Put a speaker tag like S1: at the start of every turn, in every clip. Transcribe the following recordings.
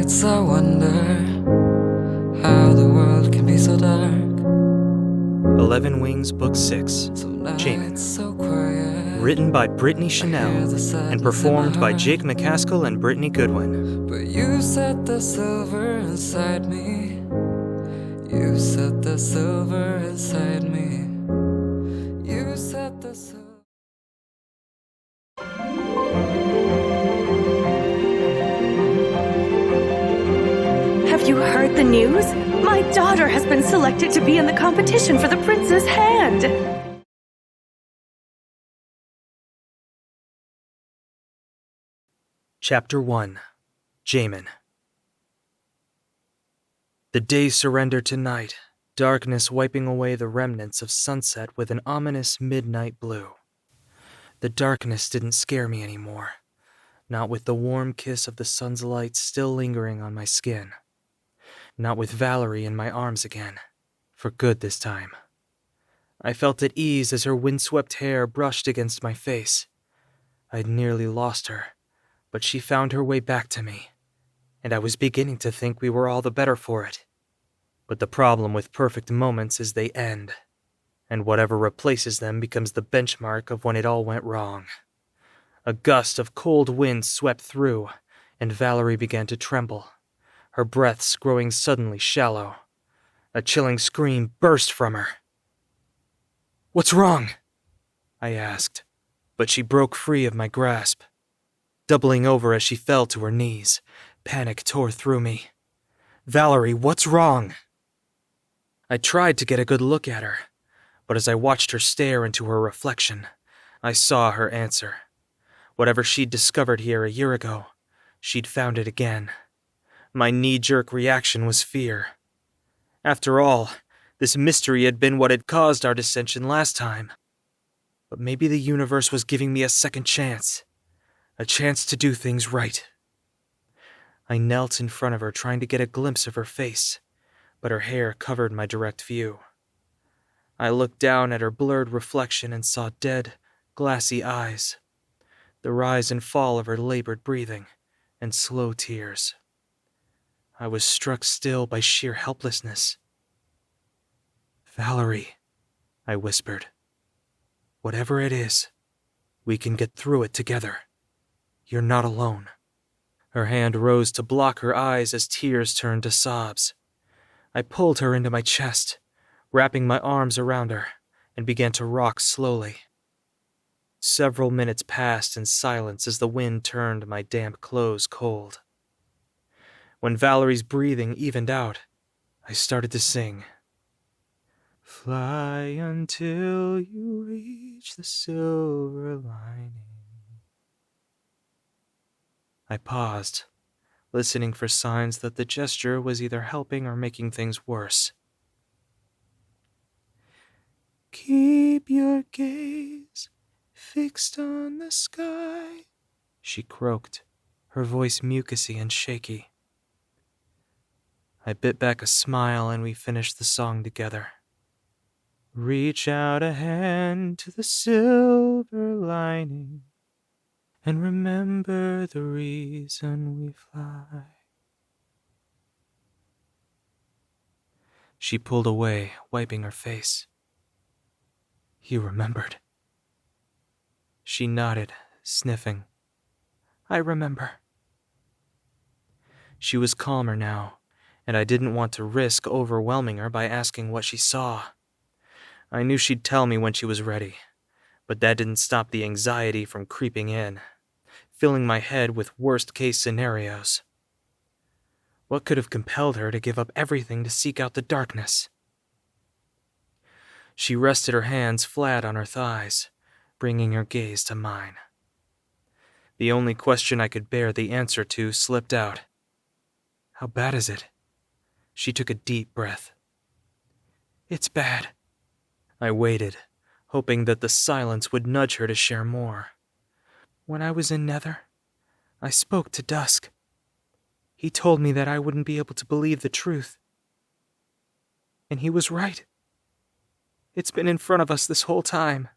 S1: nights I wonder how the world can be so dark.
S2: 11 Wings, Book 6, Jaemin.
S1: So quiet.
S2: Written by Brittni Chenelle and performed by Jake McCaskill and Brittany Goodwin.
S1: But you set the silver inside me. You set the silver inside me. You set the silver.
S3: Have you heard the news? My daughter has been selected to be in the competition for the prince's hand.
S2: Chapter 1, Jaemin. The day surrendered to night, darkness wiping away the remnants of sunset with an ominous midnight blue. The darkness didn't scare me anymore, not with the warm kiss of the sun's light still lingering on my skin. Not with Valerie in my arms again, for good this time. I felt at ease as her windswept hair brushed against my face. I'd nearly lost her, but she found her way back to me, and I was beginning to think we were all the better for it. But the problem with perfect moments is they end, and whatever replaces them becomes the benchmark of when it all went wrong. A gust of cold wind swept through, and Valerie began to tremble, her breaths growing suddenly shallow. A chilling scream burst from her. "What's wrong?" I asked, but she broke free of my grasp. Doubling over as she fell to her knees, panic tore through me. "Valerie, what's wrong?" I tried to get a good look at her, but as I watched her stare into her reflection, I saw her answer. Whatever she'd discovered here a year ago, she'd found it again. My knee-jerk reaction was fear. After all, this mystery had been what had caused our dissension last time. But maybe the universe was giving me a second chance. A chance to do things right. I knelt in front of her trying to get a glimpse of her face, but her hair covered my direct view. I looked down at her blurred reflection and saw dead, glassy eyes, the rise and fall of her labored breathing, and slow tears. I was struck still by sheer helplessness. "Valerie," I whispered. "Whatever it is, we can get through it together. You're not alone." Her hand rose to block her eyes as tears turned to sobs. I pulled her into my chest, wrapping my arms around her, and began to rock slowly. Several minutes passed in silence as the wind turned my damp clothes cold. When Valerie's breathing evened out, I started to sing. "Fly until you reach the silver lining." I paused, listening for signs that the gesture was either helping or making things worse. "Keep your gaze fixed on the sky," she croaked, her voice mucusy and shaky. I bit back a smile and we finished the song together. "Reach out a hand to the silver lining and remember the reason we fly." She pulled away, wiping her face. "You remembered." She nodded, sniffing. "I remember." She was calmer now, and I didn't want to risk overwhelming her by asking what she saw. I knew she'd tell me when she was ready, but that didn't stop the anxiety from creeping in, filling my head with worst-case scenarios. What could have compelled her to give up everything to seek out the darkness? She rested her hands flat on her thighs, bringing her gaze to mine. The only question I could bear the answer to slipped out. "How bad is it?" She took a deep breath. "It's bad." I waited, hoping that the silence would nudge her to share more. "When I was in Nether, I spoke to Dusk. He told me that I wouldn't be able to believe the truth. And he was right. It's been in front of us this whole time."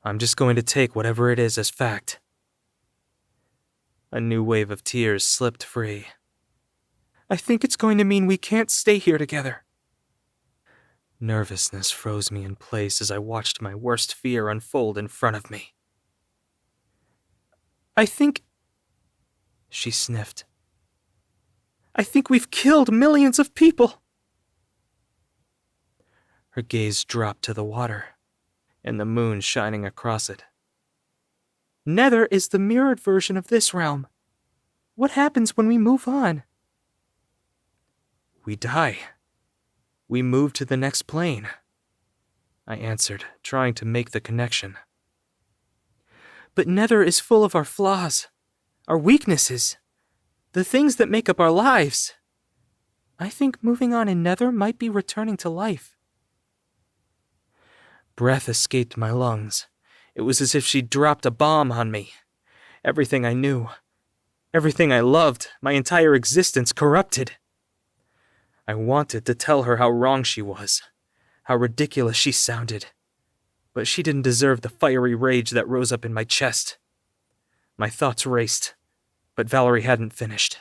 S2: "I'm just going to take whatever it is as fact." A new wave of tears slipped free. I think it's going to mean we can't stay here together. Nervousness froze me in place as I watched my worst fear unfold in front of me. I think... She sniffed. I think we've killed millions of people. Her gaze dropped to the water, and the moon shining across it. Nether is the mirrored version of this realm. What happens when we move on? We die. We move to the next plane, I answered, trying to make the connection. But Nether is full of our flaws, our weaknesses, the things that make up our lives. I think moving on in Nether might be returning to life. Breath escaped my lungs. It was as if she'd dropped a bomb on me. Everything I knew, everything I loved, my entire existence corrupted. I wanted to tell her how wrong she was, how ridiculous she sounded, but she didn't deserve the fiery rage that rose up in my chest. My thoughts raced, but Valerie hadn't finished.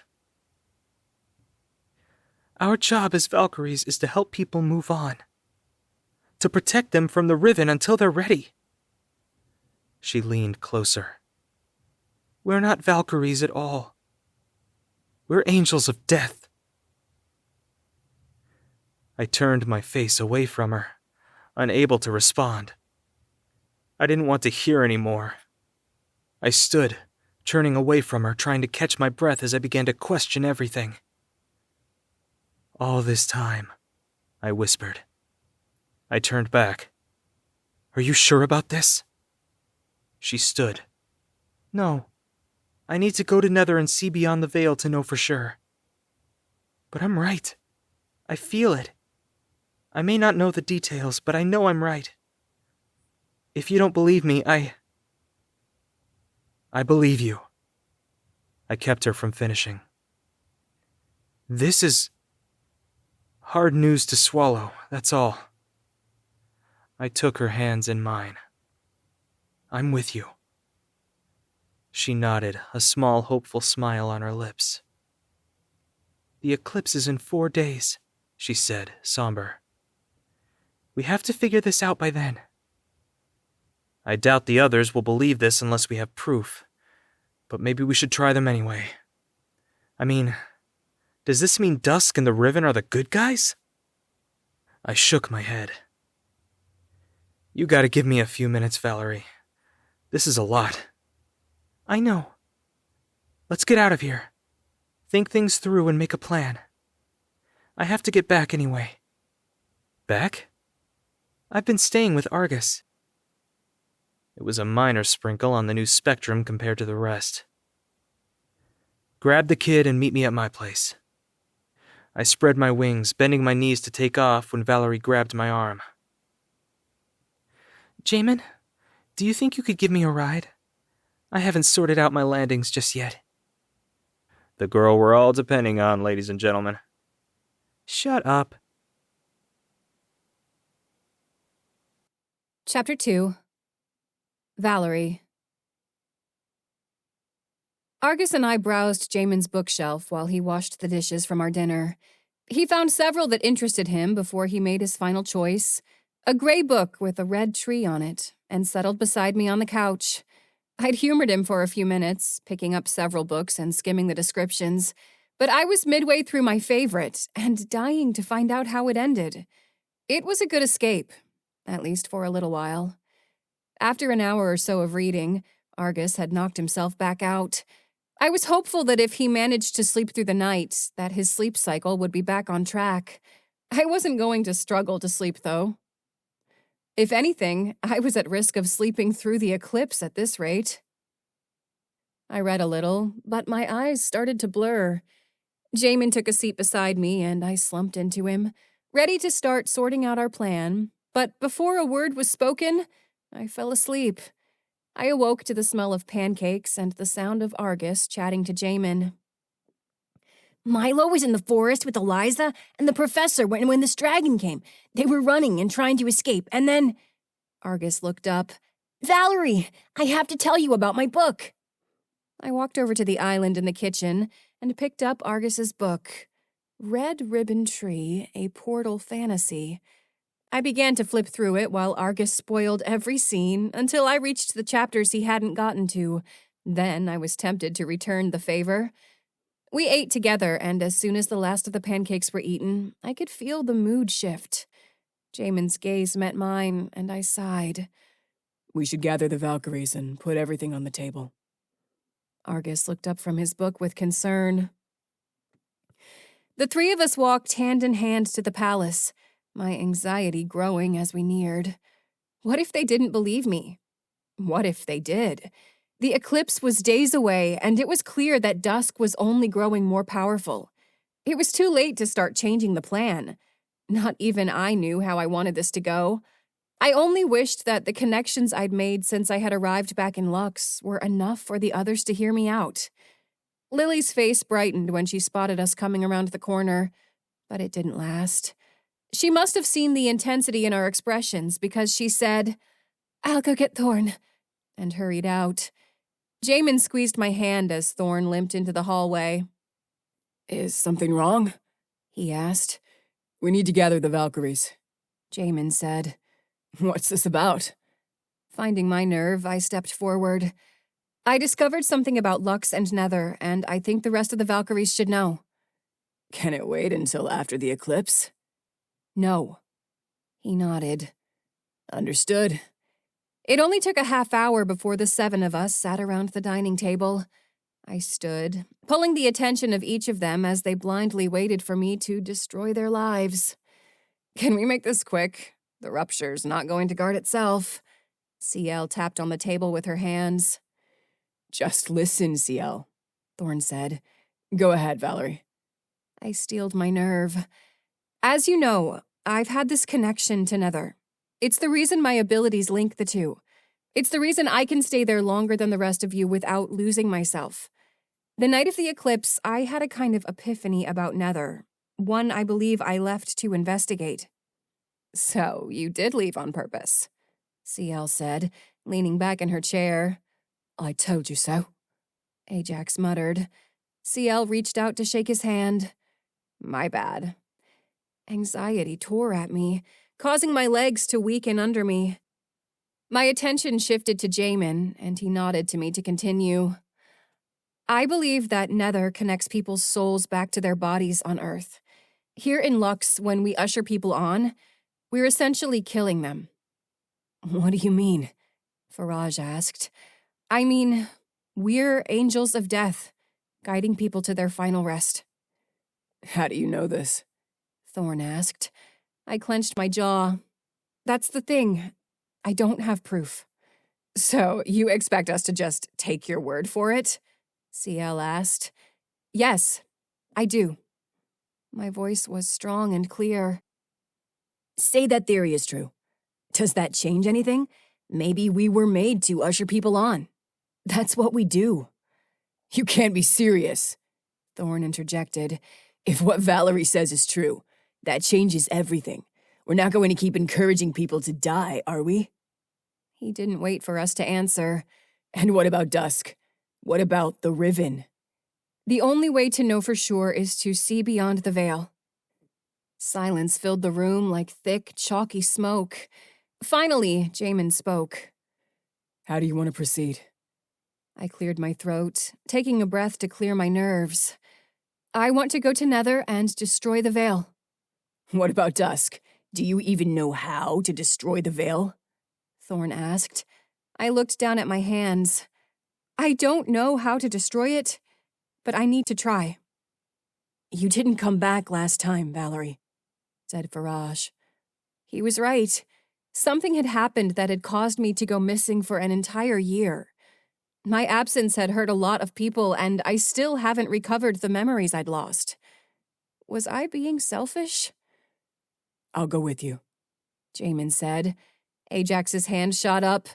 S2: Our job as Valkyries is to help people move on, to protect them from the Riven until they're ready. She leaned closer. We're not Valkyries at all. We're angels of death. I turned my face away from her, unable to respond. I didn't want to hear anymore. I stood, turning away from her, trying to catch my breath as I began to question everything. All this time, I whispered. I turned back. Are you sure about this? She stood. No. I need to go to Nether and see beyond the veil to know for sure. But I'm right. I feel it. I may not know the details, but I know I'm right. If you don't believe me, I believe you. I kept her from finishing. This is hard news to swallow, that's all. I took her hands in mine. I'm with you. She nodded, a small, hopeful smile on her lips. The eclipse is in 4 days, she said, somber. We have to figure this out by then. I doubt the others will believe this unless we have proof, but maybe we should try them anyway. I mean, does this mean Dusk and the Riven are the good guys? I shook my head. You gotta give me a few minutes, Valerie. This is a lot. I know. Let's get out of here. Think things through and make a plan. I have to get back anyway. Back? I've been staying with Argus. It was a minor sprinkle on the new spectrum compared to the rest. Grab the kid and meet me at my place. I spread my wings, bending my knees to take off when Valerie grabbed my arm. Jaemin, do you think you could give me a ride? I haven't sorted out my landings just yet. The girl we're all depending on, ladies and gentlemen. Shut up.
S4: Chapter 2. Valerie. Argus and I browsed Jaemin's bookshelf while he washed the dishes from our dinner. He found several that interested him before he made his final choice. A gray book with a red tree on it, and settled beside me on the couch. I'd humored him for a few minutes, picking up several books and skimming the descriptions, but I was midway through my favorite and dying to find out how it ended. It was a good escape, at least for a little while. After an hour or so of reading, Argus had knocked himself back out. I was hopeful that if he managed to sleep through the night, that his sleep cycle would be back on track. I wasn't going to struggle to sleep, though. If anything, I was at risk of sleeping through the eclipse at this rate. I read a little, but my eyes started to blur. Jaemin took a seat beside me, and I slumped into him, ready to start sorting out our plan. But before a word was spoken, I fell asleep. I awoke to the smell of pancakes and the sound of Argus chatting to Jaemin.
S5: Milo was in the forest with Eliza and the professor when this dragon came. They were running and trying to escape, and then... Argus looked up. Valerie, I have to tell you about my book.
S4: I walked over to the island in the kitchen and picked up Argus's book, Red Ribbon Tree, A Portal Fantasy. I began to flip through it while Argus spoiled every scene until I reached the chapters he hadn't gotten to. Then I was tempted to return the favor. We ate together, and as soon as the last of the pancakes were eaten, I could feel the mood shift. Jaemin's gaze met mine, and I sighed.
S6: We should gather the Valkyries and put everything on the table.
S4: Argus looked up from his book with concern. The three of us walked hand in hand to the palace, my anxiety growing as we neared. What if they didn't believe me? What if they did? The eclipse was days away, and it was clear that dusk was only growing more powerful. It was too late to start changing the plan. Not even I knew how I wanted this to go. I only wished that the connections I'd made since I had arrived back in Lux were enough for the others to hear me out. Lily's face brightened when she spotted us coming around the corner, but it didn't last. She must have seen the intensity in our expressions because she said, "I'll go get Thorn," and hurried out. Jaemin squeezed my hand as Thorn limped into the hallway.
S6: Is something wrong?
S4: He asked.
S6: We need to gather the Valkyries,
S4: Jaemin said.
S6: What's this about?
S4: Finding my nerve, I stepped forward. I discovered something about Lux and Nether, and I think the rest of the Valkyries should know.
S6: Can it wait until after the eclipse?
S4: No. He nodded.
S6: Understood.
S4: It only took a half hour before the 7 of us sat around the dining table. I stood, pulling the attention of each of them as they blindly waited for me to destroy their lives. Can we make this quick? The rupture's not going to guard itself. CL tapped on the table with her hands.
S6: Just listen, CL,
S4: Thorn said.
S6: Go ahead, Valerie.
S4: I steeled my nerve. As you know, I've had this connection to Nether. It's the reason my abilities link the two. It's the reason I can stay there longer than the rest of you without losing myself. The night of the eclipse, I had a kind of epiphany about Nether, one I believe I left to investigate. So, you did leave on purpose, CL said, leaning back in her chair.
S6: I told you so,
S4: Ajax muttered. CL reached out to shake his hand. My bad. Anxiety tore at me, causing my legs to weaken under me. My attention shifted to Jaemin, and he nodded to me to continue. I believe that Nether connects people's souls back to their bodies on Earth. Here in Lux, when we usher people on, we're essentially killing them.
S6: What do you mean?
S4: Faraj asked. I mean, we're angels of death, guiding people to their final rest.
S6: How do you know this?
S4: Thorn asked. I clenched my jaw. That's the thing. I don't have proof. So you expect us to just take your word for it? CL asked. Yes, I do. My voice was strong and clear.
S5: Say that theory is true. Does that change anything? Maybe we were made to usher people on. That's what we do.
S6: You can't be serious,
S5: Thorn interjected.
S6: If what Valerie says is true, that changes everything. We're not going to keep encouraging people to die, are we?
S4: He didn't wait for us to answer.
S6: And what about dusk? What about the Riven?
S4: The only way to know for sure is to see beyond the veil. Silence filled the room like thick, chalky smoke. Finally, Jaemin spoke.
S6: How do you want to proceed?
S4: I cleared my throat, taking a breath to clear my nerves. I want to go to Nether and destroy the veil.
S6: What about dusk? Do you even know how to destroy the veil?
S4: Thorn asked. I looked down at my hands. I don't know how to destroy it, but I need to try.
S5: You didn't come back last time, Valerie,
S4: said Faraj. He was right. Something had happened that had caused me to go missing for an entire year. My absence had hurt a lot of people, and I still haven't recovered the memories I'd lost. Was I being selfish?
S6: I'll go with you,
S4: Jaemin said. Ajax's hand shot up.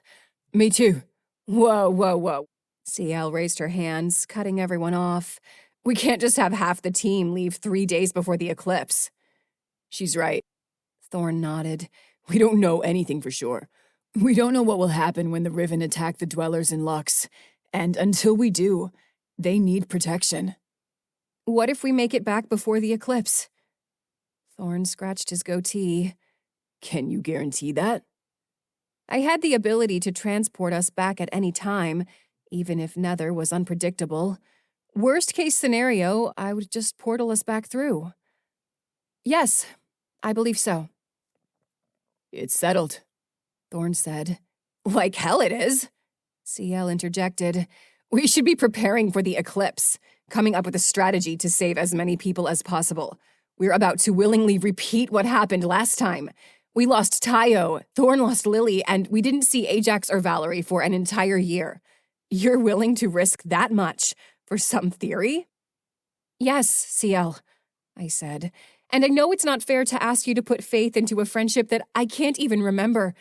S6: Me too.
S4: Whoa. CL raised her hands, cutting everyone off. We can't just have half the team leave 3 days before the eclipse.
S6: She's right.
S4: Thorn nodded.
S6: We don't know anything for sure. We don't know what will happen when the Riven attack the dwellers in Lux. And until we do, they need protection.
S4: What if we make it back before the eclipse? Thorn scratched his goatee.
S6: Can you guarantee that?
S4: I had the ability to transport us back at any time, even if Nether was unpredictable. Worst case scenario, I would just portal us back through. Yes, I believe so.
S6: It's settled,
S4: Thorn said. Like hell it is, CL interjected. We should be preparing for the eclipse, coming up with a strategy to save as many people as possible. We're about to willingly repeat what happened last time. We lost Tayo, Thorn lost Lily, and we didn't see Ajax or Valerie for an entire year. You're willing to risk that much for some theory? Yes, CL, I said. And I know it's not fair to ask you to put faith into a friendship that I can't even remember,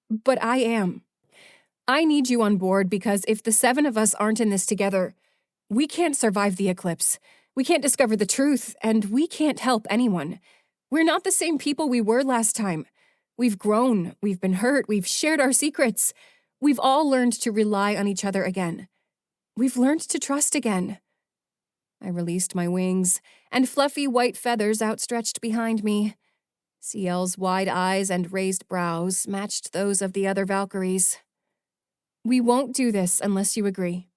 S4: but I am. I need you on board because if the 7 of us aren't in this together, we can't survive the eclipse. We can't discover the truth, and we can't help anyone. We're not the same people we were last time. We've grown, we've been hurt, we've shared our secrets. We've all learned to rely on each other again. We've learned to trust again. I released my wings, and fluffy white feathers outstretched behind me. CL's wide eyes and raised brows matched those of the other Valkyries. We won't do this unless you agree.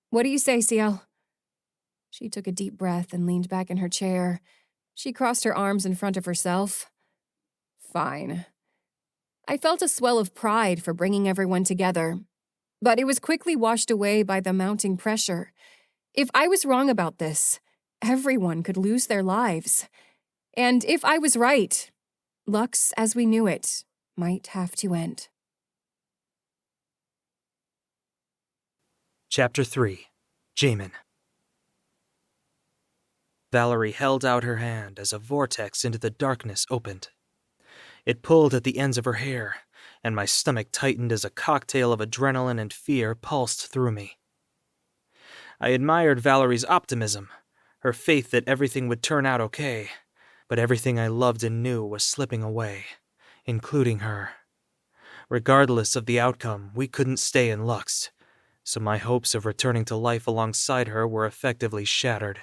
S4: What do you say, CL? She took a deep breath and leaned back in her chair. She crossed her arms in front of herself. Fine. I felt a swell of pride for bringing everyone together, but it was quickly washed away by the mounting pressure. If I was wrong about this, everyone could lose their lives. And if I was right, Lux as we knew it might have to end.
S2: Chapter 3. Jaemin. Valerie held out her hand as a vortex into the darkness opened. It pulled at the ends of her hair, and my stomach tightened as a cocktail of adrenaline and fear pulsed through me. I admired Valerie's optimism, her faith that everything would turn out okay, but everything I loved and knew was slipping away, including her. Regardless of the outcome, we couldn't stay in Lux, so my hopes of returning to life alongside her were effectively shattered.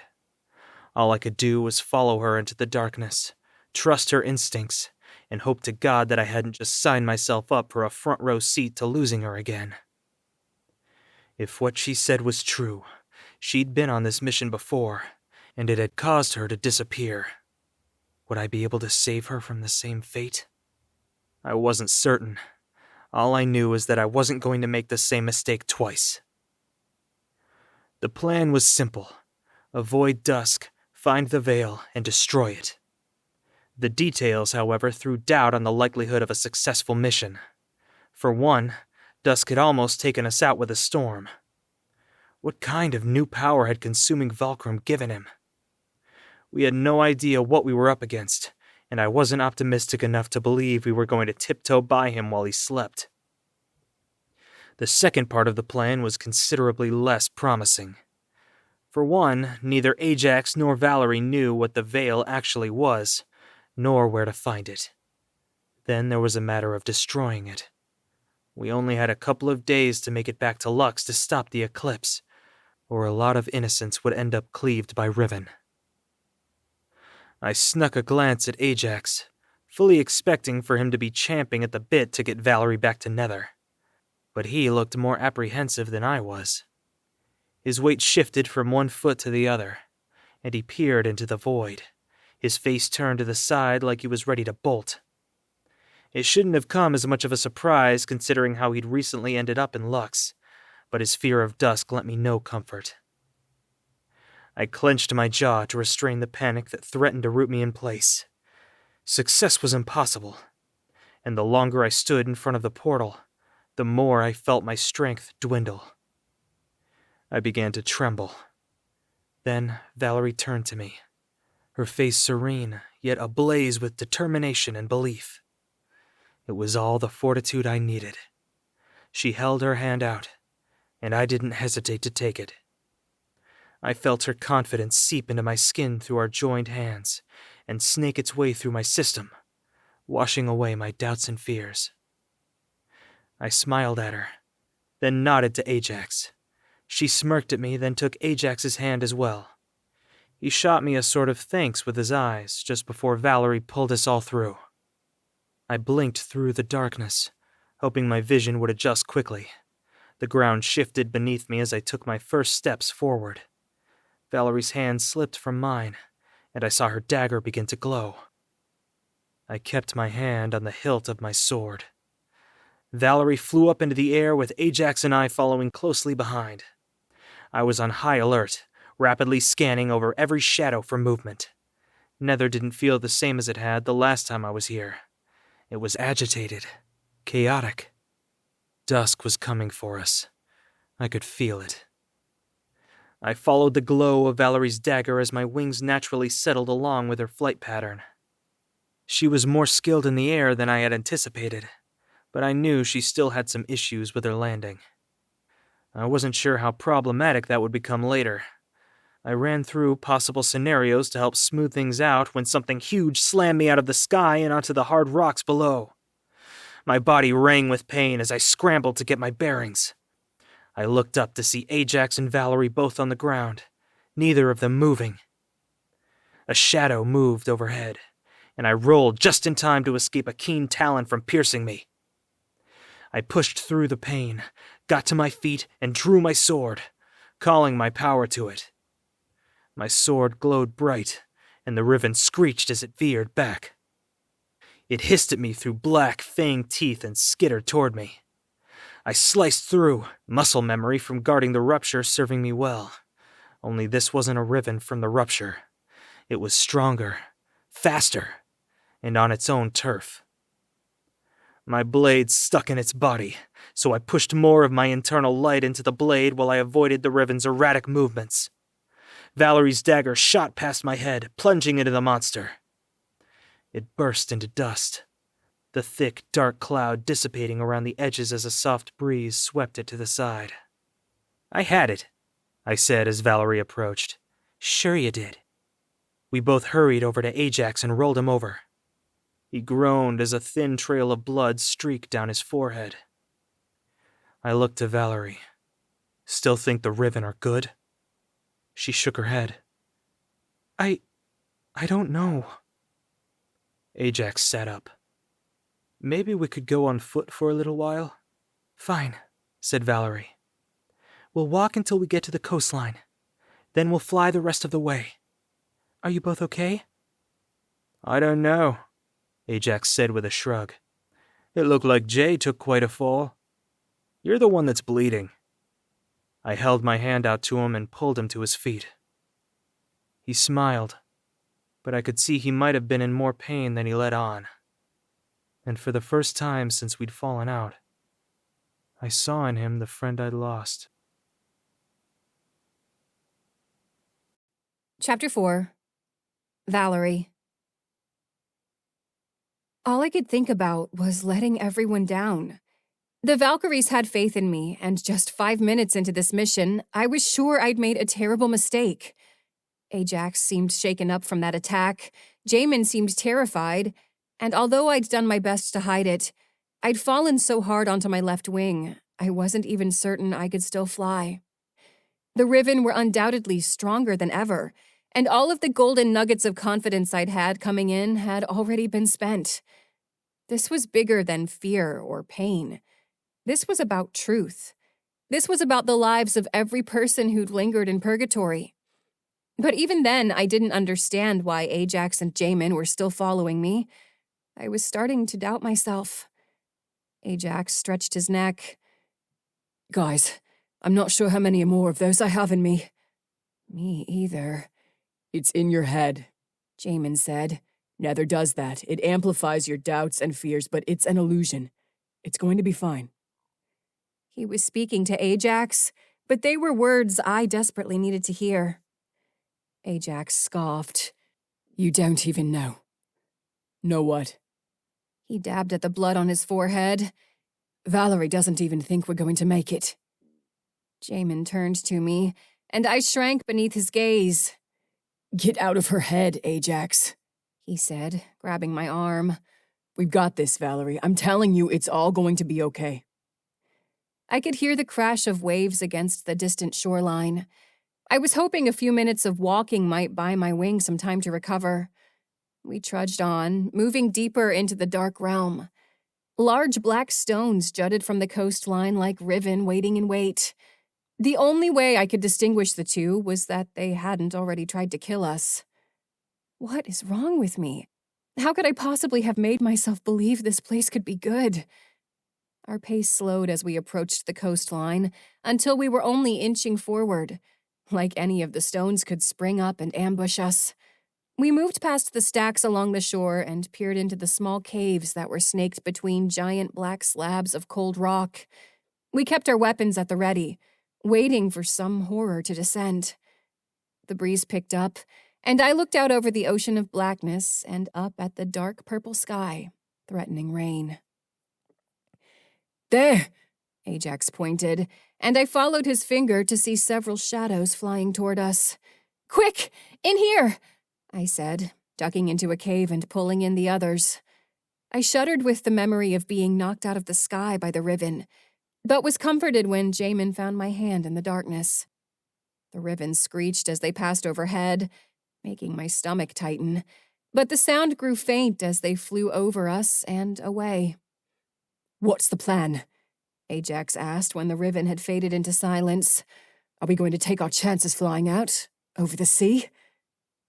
S2: All I could do was follow her into the darkness, trust her instincts, and hope to God that I hadn't just signed myself up for a front-row seat to losing her again. If what she said was true, she'd been on this mission before, and it had caused her to disappear. Would I be able to save her from the same fate? I wasn't certain. All I knew was that I wasn't going to make the same mistake twice. The plan was simple. Avoid dusk, find the veil, and destroy it. The details, however, threw doubt on the likelihood of a successful mission. For one, dusk had almost taken us out with a storm. What kind of new power had consuming Vulcrum given him? We had no idea what we were up against, and I wasn't optimistic enough to believe we were going to tiptoe by him while he slept. The second part of the plan was considerably less promising. For one, neither Ajax nor Valerie knew what the veil actually was, nor where to find it. Then there was a matter of destroying it. We only had a couple of days to make it back to Lux to stop the eclipse, or a lot of innocents would end up cleaved by Riven. I snuck a glance at Ajax, fully expecting for him to be champing at the bit to get Valerie back to Nether. But he looked more apprehensive than I was. His weight shifted from one foot to the other, and he peered into the void, his face turned to the side like he was ready to bolt. It shouldn't have come as much of a surprise considering how he'd recently ended up in Lux, but his fear of dusk lent me no comfort. I clenched my jaw to restrain the panic that threatened to root me in place. Success was impossible, and the longer I stood in front of the portal, the more I felt my strength dwindle. I began to tremble. Then Valerie turned to me, her face serene, yet ablaze with determination and belief. It was all the fortitude I needed. She held her hand out, and I didn't hesitate to take it. I felt her confidence seep into my skin through our joined hands and snake its way through my system, washing away my doubts and fears. I smiled at her, then nodded to Ajax, She smirked at me, then took Ajax's hand as well. He shot me a sort of thanks with his eyes just before Valerie pulled us all through. I blinked through the darkness, hoping my vision would adjust quickly. The ground shifted beneath me as I took my first steps forward. Valerie's hand slipped from mine, and I saw her dagger begin to glow. I kept my hand on the hilt of my sword. Valerie flew up into the air with Ajax and I following closely behind. I was on high alert, rapidly scanning over every shadow for movement. Nether didn't feel the same as it had the last time I was here. It was agitated, chaotic. Dusk was coming for us. I could feel it. I followed the glow of Valerie's dagger as my wings naturally settled along with her flight pattern. She was more skilled in the air than I had anticipated, but I knew she still had some issues with her landing. I wasn't sure how problematic that would become later. I ran through possible scenarios to help smooth things out when something huge slammed me out of the sky and onto the hard rocks below. My body rang with pain as I scrambled to get my bearings. I looked up to see Ajax and Valerie both on the ground, neither of them moving. A shadow moved overhead, and I rolled just in time to escape a keen talon from piercing me. I pushed through the pain, got to my feet, and drew my sword, calling my power to it. My sword glowed bright, and the riven screeched as it veered back. It hissed at me through black, fanged teeth and skittered toward me. I sliced through, muscle memory from guarding the rupture serving me well. Only this wasn't a riven from the rupture. It was stronger, faster, and on its own turf. My blade stuck in its body, so I pushed more of my internal light into the blade while I avoided the riven's erratic movements. Valerie's dagger shot past my head, plunging into the monster. It burst into dust, the thick, dark cloud dissipating around the edges as a soft breeze swept it to the side. "I had it," I said as Valerie approached. "Sure you did." We both hurried over to Ajax and rolled him over. He groaned as a thin trail of blood streaked down his forehead. I looked to Valerie. "Still think the Riven are good?" She shook her head. I don't know." Ajax sat up. "Maybe we could go on foot for a little while?" "Fine," said Valerie. "We'll walk until we get to the coastline. Then we'll fly the rest of the way. Are you both okay?" "I don't know," Ajax said with a shrug. "It looked like Jay took quite a fall. You're the one that's bleeding." I held my hand out to him and pulled him to his feet. He smiled, but I could see he might have been in more pain than he let on. And for the first time since we'd fallen out, I saw in him the friend I'd lost.
S4: Chapter 4. Valerie. All I could think about was letting everyone down. The Valkyries had faith in me, and just 5 minutes into this mission, I was sure I'd made a terrible mistake. Ajax seemed shaken up from that attack, Jaemin seemed terrified, and although I'd done my best to hide it, I'd fallen so hard onto my left wing, I wasn't even certain I could still fly. The Riven were undoubtedly stronger than ever, and all of the golden nuggets of confidence I'd had coming in had already been spent. This was bigger than fear or pain. This was about truth. This was about the lives of every person who'd lingered in Purgatory. But even then, I didn't understand why Ajax and Jaemin were still following me. I was starting to doubt myself. Ajax stretched his neck.
S6: "Guys, I'm not sure how many more of those I have in me."
S4: Me either.
S6: "It's in your head," Jaemin said. "Nether does that. It amplifies your doubts and fears, but it's an illusion. It's going to be fine."
S4: He was speaking to Ajax, but they were words I desperately needed to hear. Ajax scoffed.
S6: "You don't even know." "Know what?"
S4: He dabbed at the blood on his forehead.
S6: "Valerie doesn't even think we're going to make it."
S4: Jaemin turned to me, and I shrank beneath his gaze.
S6: "Get out of her head, Ajax,"
S4: he said, grabbing my arm.
S6: "We've got this, Valerie. I'm telling you, it's all going to be okay."
S4: I could hear the crash of waves against the distant shoreline. I was hoping a few minutes of walking might buy my wing some time to recover. We trudged on, moving deeper into the dark realm. Large black stones jutted from the coastline like Riven waiting in wait. The only way I could distinguish the two was that they hadn't already tried to kill us. What is wrong with me? How could I possibly have made myself believe this place could be good? Our pace slowed as we approached the coastline until we were only inching forward, like any of the stones could spring up and ambush us. We moved past the stacks along the shore and peered into the small caves that were snaked between giant black slabs of cold rock. We kept our weapons at the ready, waiting for some horror to descend. The breeze picked up, and I looked out over the ocean of blackness and up at the dark purple sky, threatening rain.
S6: There!
S4: Ajax pointed, and I followed his finger to see several shadows flying toward us. "Quick! In here!" I said, ducking into a cave and pulling in the others. I shuddered with the memory of being knocked out of the sky by the Riven, but was comforted when Jaemin found my hand in the darkness. The Riven screeched as they passed overhead, making my stomach tighten, but the sound grew faint as they flew over us and away.
S6: "What's the plan?"
S4: Ajax asked when the Riven had faded into silence.
S6: "Are we going to take our chances flying out? Over the sea?"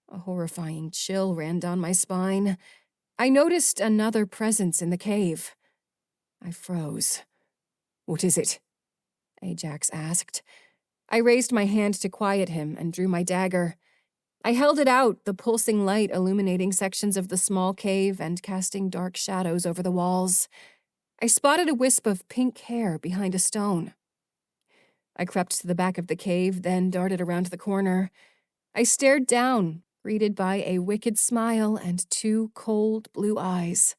S4: A horrifying chill ran down my spine. I noticed another presence in the cave. I froze.
S6: "What is it?"
S4: Ajax asked. I raised my hand to quiet him and drew my dagger. I held it out, the pulsing light illuminating sections of the small cave and casting dark shadows over the walls. I spotted a wisp of pink hair behind a stone. I crept to the back of the cave, then darted around the corner. I stared down, greeted by a wicked smile and two cold blue eyes.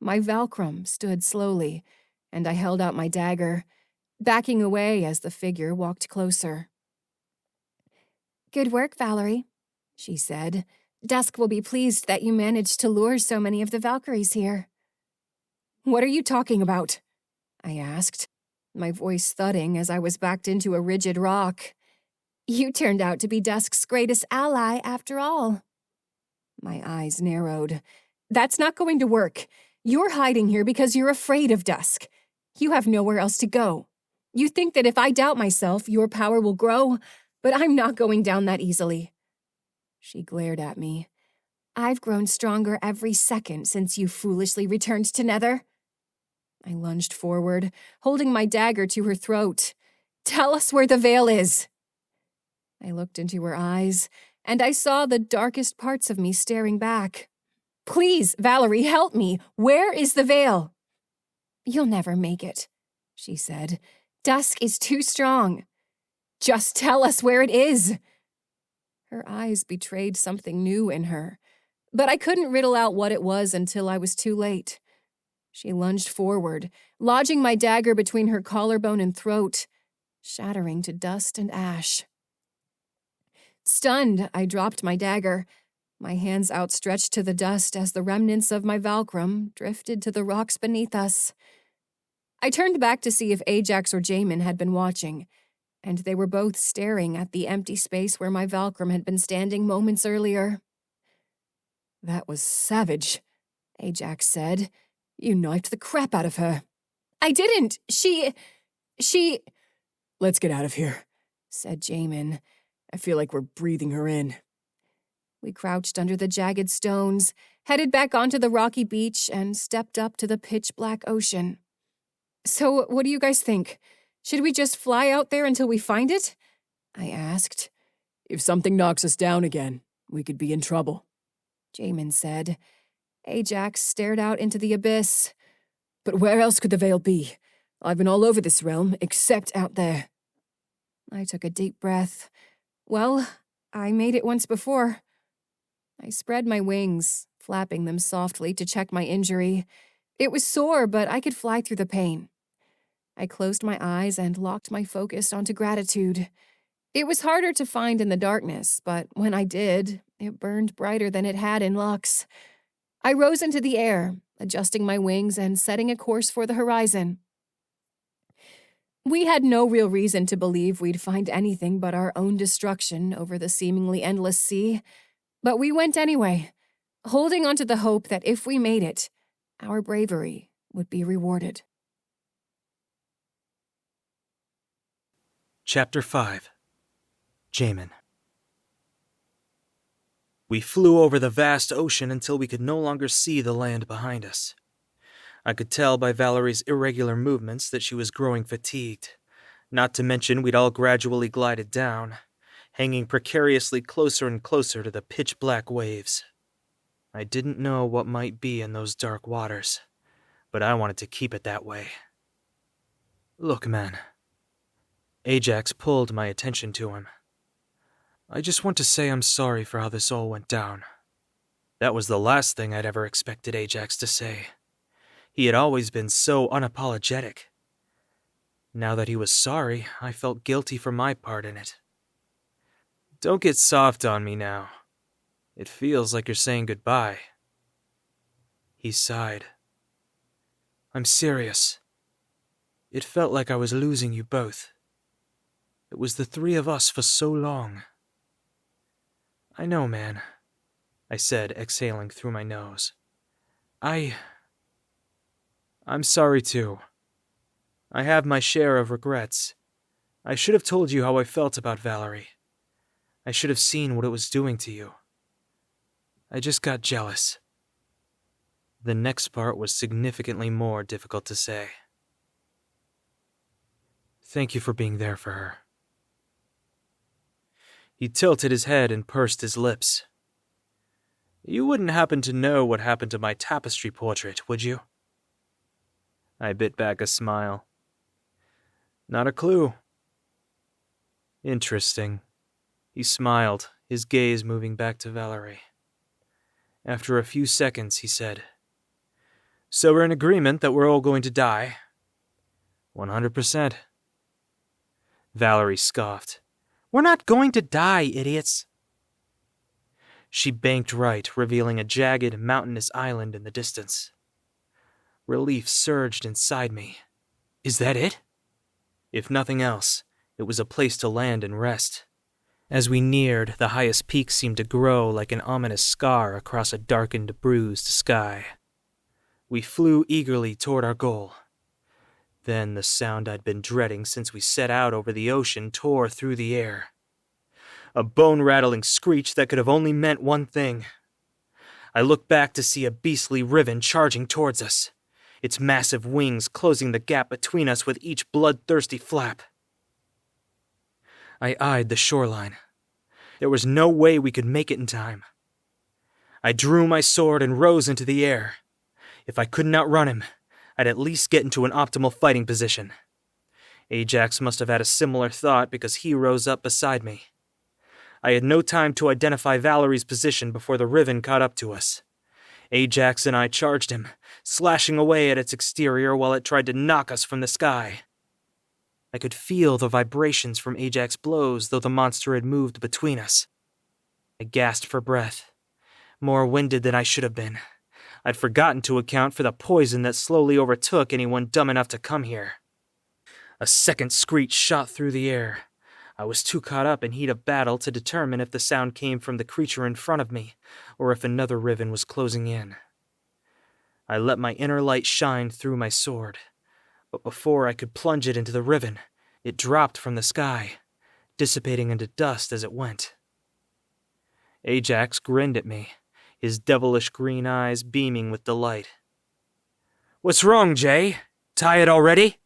S4: My Valkyrum stood slowly, and I held out my dagger, backing away as the figure walked closer. "Good work, Valerie," she said. "Dusk will be pleased that you managed to lure so many of the Valkyries here." "What are you talking about?" I asked, my voice thudding as I was backed into a rigid rock. "You turned out to be Dusk's greatest ally after all." My eyes narrowed. "That's not going to work. You're hiding here because you're afraid of Dusk. You have nowhere else to go. You think that if I doubt myself, your power will grow, but I'm not going down that easily." She glared at me. "I've grown stronger every second since you foolishly returned to Nether." I lunged forward, holding my dagger to her throat. "Tell us where the veil is." I looked into her eyes, and I saw the darkest parts of me staring back. "Please, Valerie, help me. Where is the veil?" "You'll never make it," she said. "Dusk is too strong." "Just tell us where it is." Her eyes betrayed something new in her, but I couldn't riddle out what it was until I was too late. She lunged forward, lodging my dagger between her collarbone and throat, shattering to dust and ash. Stunned, I dropped my dagger, my hands outstretched to the dust as the remnants of my Valkyrum drifted to the rocks beneath us. I turned back to see if Ajax or Jaemin had been watching, and they were both staring at the empty space where my Valkyrum had been standing moments earlier.
S6: "That was savage," Ajax said. "You knifed the crap out of her."
S4: "I didn't! She...
S6: "Let's get out of here," said Jaemin. "I feel like we're breathing her in."
S4: We crouched under the jagged stones, headed back onto the rocky beach, and stepped up to the pitch-black ocean. "So, what do you guys think? Should we just fly out there until we find it?" I asked.
S6: "If something knocks us down again, we could be in trouble,"
S4: Jaemin said. Ajax stared out into the abyss.
S6: "But where else could the veil be? I've been all over this realm, except out there."
S4: I took a deep breath. Well, I made it once before. I spread my wings, flapping them softly to check my injury. It was sore, but I could fly through the pain. I closed my eyes and locked my focus onto gratitude. It was harder to find in the darkness, but when I did, it burned brighter than it had in Lux. I rose into the air, adjusting my wings and setting a course for the horizon. We had no real reason to believe we'd find anything but our own destruction over the seemingly endless sea, but we went anyway, holding on to the hope that if we made it, our bravery would be rewarded.
S2: Chapter 5. Jaemin. We flew over the vast ocean until we could no longer see the land behind us. I could tell by Valerie's irregular movements that she was growing fatigued, not to mention we'd all gradually glided down, hanging precariously closer and closer to the pitch-black waves. I didn't know what might be in those dark waters, but I wanted to keep it that way. Look, man. Ajax pulled my attention to him. I just want to say I'm sorry for how this all went down. That was the last thing I'd ever expected Ajax to say. He had always been so unapologetic. Now that he was sorry, I felt guilty for my part in it. Don't get soft on me now. It feels like you're saying goodbye. He sighed. I'm serious. It felt like I was losing you both. It was the three of us for so long. I know, man, I said, exhaling through my nose. I'm sorry too. I have my share of regrets. I should have told you how I felt about Valerie. I should have seen what it was doing to you. I just got jealous. The next part was significantly more difficult to say. Thank you for being there for her. He tilted his head and pursed his lips. You wouldn't happen to know what happened to my tapestry portrait, would you? I bit back a smile. Not a clue. Interesting. He smiled, his gaze moving back to Valerie. After a few seconds, he said, So we're in agreement that we're all going to die? 100%. Valerie scoffed. We're not going to die, idiots. She banked right, revealing a jagged, mountainous island in the distance. Relief surged inside me. Is that it? If nothing else, it was a place to land and rest. As we neared, the highest peak seemed to grow like an ominous scar across a darkened, bruised sky. We flew eagerly toward our goal. Then the sound I'd been dreading since we set out over the ocean tore through the air. A bone-rattling screech that could have only meant one thing. I looked back to see a beastly Riven charging towards us, its massive wings closing the gap between us with each bloodthirsty flap. I eyed the shoreline. There was no way we could make it in time. I drew my sword and rose into the air. If I couldn't outrun him, I'd at least get into an optimal fighting position. Ajax must have had a similar thought because he rose up beside me. I had no time to identify Valerie's position before the Riven caught up to us. Ajax and I charged him, slashing away at its exterior while it tried to knock us from the sky. I could feel the vibrations from Ajax's blows, though the monster had moved between us. I gasped for breath, more winded than I should have been. I'd forgotten to account for the poison that slowly overtook anyone dumb enough to come here. A second screech shot through the air. I was too caught up in heat of battle to determine if the sound came from the creature in front of me, or if another Riven was closing in. I let my inner light shine through my sword, but before I could plunge it into the Riven, it dropped from the sky, dissipating into dust as it went. Ajax grinned at me, his devilish green eyes beaming with delight. What's wrong, Jay? Tired already?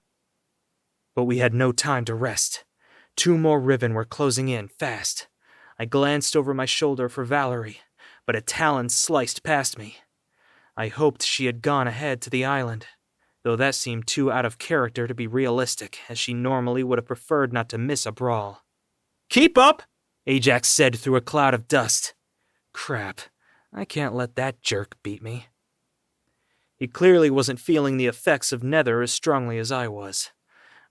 S2: But we had no time to rest. 2 more Riven were closing in, fast. I glanced over my shoulder for Valerie, but a talon sliced past me. I hoped she had gone ahead to the island, though that seemed too out of character to be realistic, as she normally would have preferred not to miss a brawl. Keep up, Ajax said through a cloud of dust. Crap, I can't let that jerk beat me. He clearly wasn't feeling the effects of Nether as strongly as I was.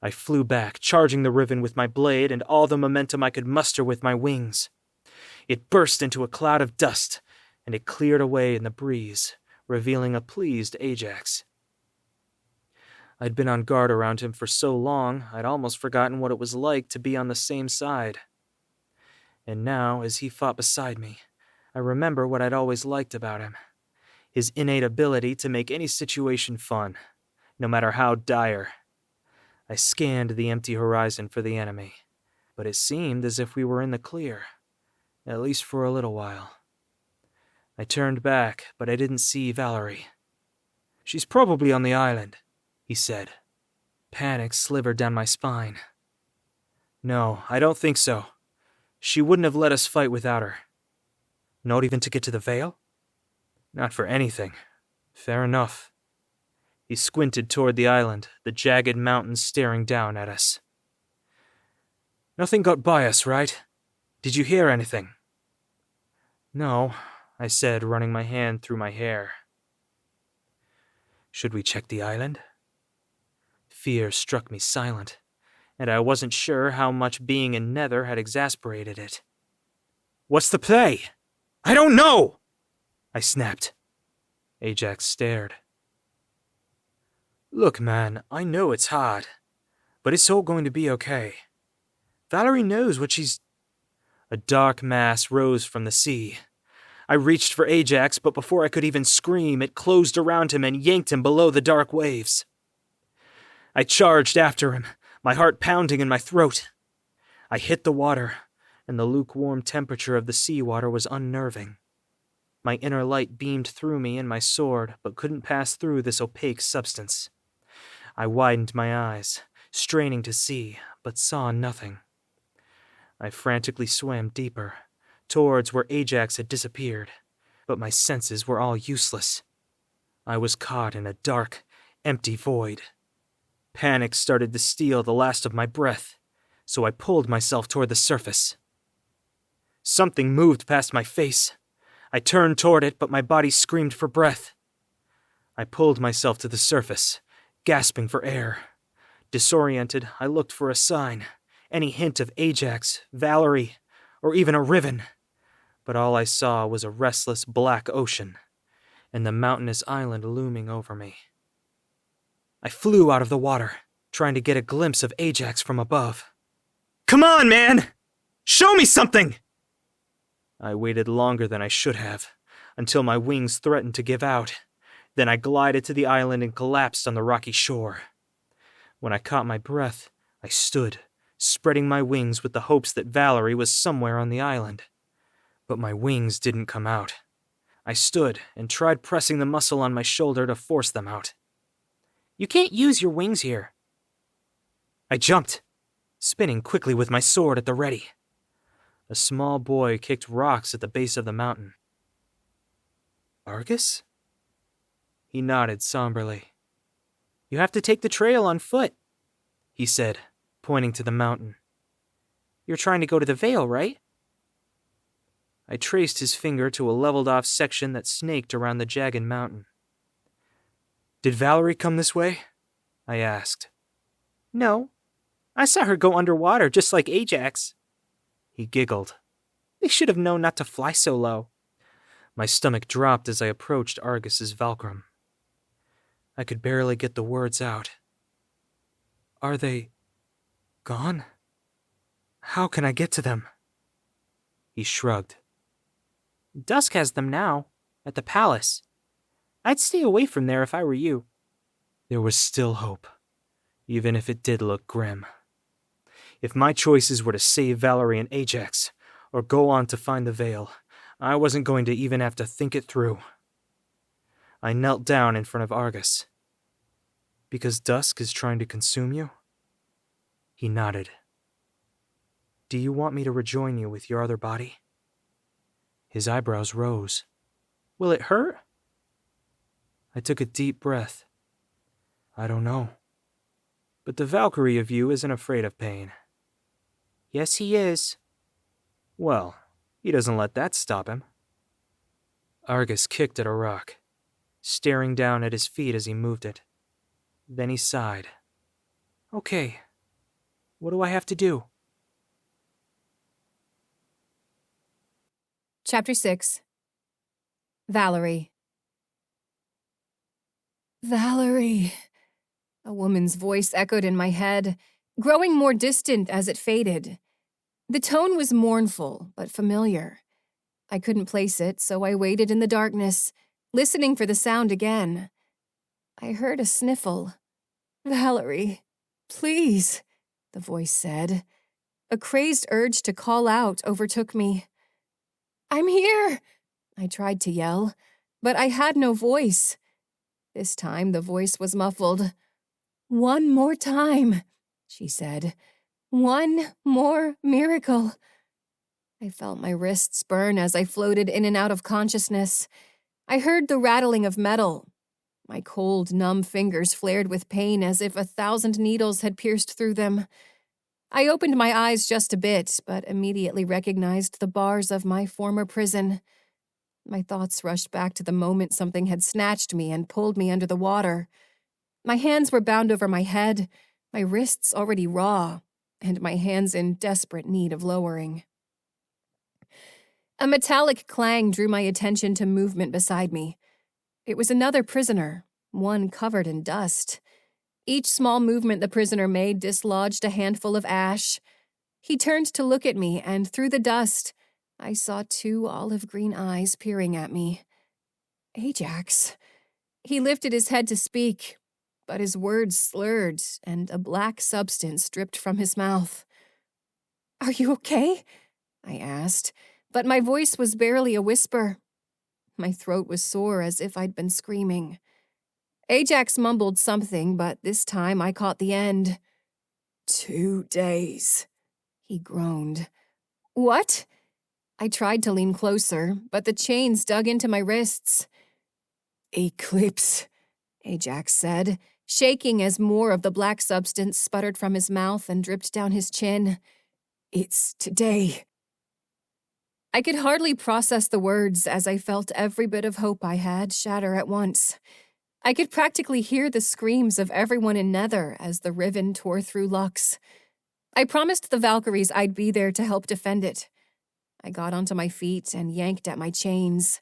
S2: I flew back, charging the Riven with my blade and all the momentum I could muster with my wings. It burst into a cloud of dust, and it cleared away in the breeze, revealing a pleased Ajax. I'd been on guard around him for so long, I'd almost forgotten what it was like to be on the same side. And now, as he fought beside me, I remember what I'd always liked about him. His innate ability to make any situation fun, no matter how dire. I scanned the empty horizon for the enemy, but it seemed as if we were in the clear, at least for a little while. I turned back, but I didn't see Valerie. "She's probably on the island," he said. Panic slivered down my spine. "No, I don't think so. She wouldn't have let us fight without her." "Not even to get to the Vale?" "Not for anything." "Fair enough." He squinted toward the island, the jagged mountains staring down at us. "Nothing got by us, right? Did you hear anything?" "No," I said, running my hand through my hair. "Should we check the island?" Fear struck me silent, and I wasn't sure how much being in Nether had exasperated it. "What's the play?" "I don't know!" I snapped. Ajax stared. "Look, man, I know it's hard, but it's all going to be okay. Valerie knows what she's..." A dark mass rose from the sea. I reached for Ajax, but before I could even scream, it closed around him and yanked him below the dark waves. I charged after him, my heart pounding in my throat. I hit the water, and the lukewarm temperature of the seawater was unnerving. My inner light beamed through me and my sword, but couldn't pass through this opaque substance. I widened my eyes, straining to see, but saw nothing. I frantically swam deeper, towards where Ajax had disappeared, but my senses were all useless. I was caught in a dark, empty void. Panic started to steal the last of my breath, so I pulled myself toward the surface. Something moved past my face. I turned toward it, but my body screamed for breath. I pulled myself to the surface, gasping for air. Disoriented, I looked for a sign, any hint of Ajax, Valerie, or even a Riven. But all I saw was a restless black ocean, and the mountainous island looming over me. I flew out of the water, trying to get a glimpse of Ajax from above. "Come on, man! Show me something!" I waited longer than I should have, until my wings threatened to give out. Then I glided to the island and collapsed on the rocky shore. When I caught my breath, I stood, spreading my wings with the hopes that Valerie was somewhere on the island. But my wings didn't come out. I stood and tried pressing the muscle on my shoulder to force them out. "You can't use your wings here." I jumped, spinning quickly with my sword at the ready. A small boy kicked rocks at the base of the mountain. "Argus?" He nodded somberly. "You have to take the trail on foot," he said, pointing to the mountain. "You're trying to go to the Vale, right?" I traced his finger to a leveled-off section that snaked around the jagged mountain. "Did Valerie come this way?" I asked. "No. I saw her go underwater just like Ajax." He giggled. "They should have known not to fly so low." My stomach dropped as I approached Argus's Valkyrum. I could barely get the words out. "Are they gone? How can I get to them?" He shrugged. "Dusk has them now, at the palace. I'd stay away from there if I were you." There was still hope, even if it did look grim. If my choices were to save Valerie and Ajax, or go on to find the Vale, I wasn't going to even have to think it through. I knelt down in front of Argus. "Because Dusk is trying to consume you?" He nodded. "Do you want me to rejoin you with your other body?" His eyebrows rose. "Will it hurt?" I took a deep breath. "I don't know. But the Valkyrie of you isn't afraid of pain." "Yes, he is." "Well, he doesn't let that stop him." Argus kicked at a rock, staring down at his feet as he moved it. Then he sighed. "Okay. What do I have to do?"
S4: Chapter 6. Valerie.
S5: Valerie.
S4: A woman's voice echoed in my head, growing more distant as it faded. The tone was mournful, but familiar. I couldn't place it, so I waited in the darkness, listening for the sound again. I heard a sniffle. "Valerie, please," the voice said. A crazed urge to call out overtook me. "I'm here!" I tried to yell, but I had no voice. This time the voice was muffled. "One more time," she said. "One more miracle." I felt my wrists burn as I floated in and out of consciousness. I heard the rattling of metal. My cold, numb fingers flared with pain as if 1,000 needles had pierced through them. I opened my eyes just a bit, but immediately recognized the bars of my former prison. My thoughts rushed back to the moment something had snatched me and pulled me under the water. My hands were bound over my head, my wrists already raw, and my hands in desperate need of lowering. A metallic clang drew my attention to movement beside me. It was another prisoner, one covered in dust. Each small movement the prisoner made dislodged a handful of ash. He turned to look at me, and through the dust, I saw 2 olive-green eyes peering at me. "Ajax." He lifted his head to speak, but his words slurred, and a black substance dripped from his mouth. "Are you okay?" I asked, but my voice was barely a whisper. My throat was sore as if I'd been screaming. Ajax mumbled something, but this time I caught the end.
S6: 2 days,
S4: he groaned. "What?" I tried to lean closer, but the chains dug into my wrists.
S6: "Eclipse,"
S4: Ajax said, shaking as more of the black substance sputtered from his mouth and dripped down his chin.
S6: "It's today."
S4: I could hardly process the words as I felt every bit of hope I had shatter at once. I could practically hear the screams of everyone in Nether as the Riven tore through Lux. I promised the Valkyries I'd be there to help defend it. I got onto my feet and yanked at my chains.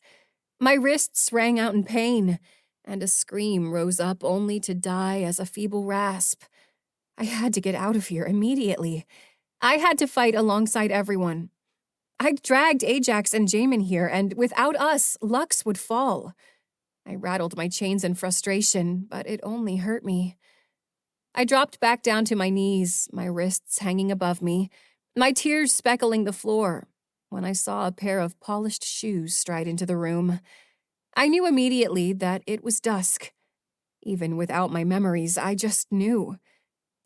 S4: My wrists rang out in pain, and a scream rose up only to die as a feeble rasp. I had to get out of here immediately. I had to fight alongside everyone. I'd dragged Ajax and Jaemin here, and without us, Lux would fall. I rattled my chains in frustration, but it only hurt me. I dropped back down to my knees, my wrists hanging above me, my tears speckling the floor, when I saw a pair of polished shoes stride into the room. I knew immediately that it was Dusk. Even without my memories, I just knew.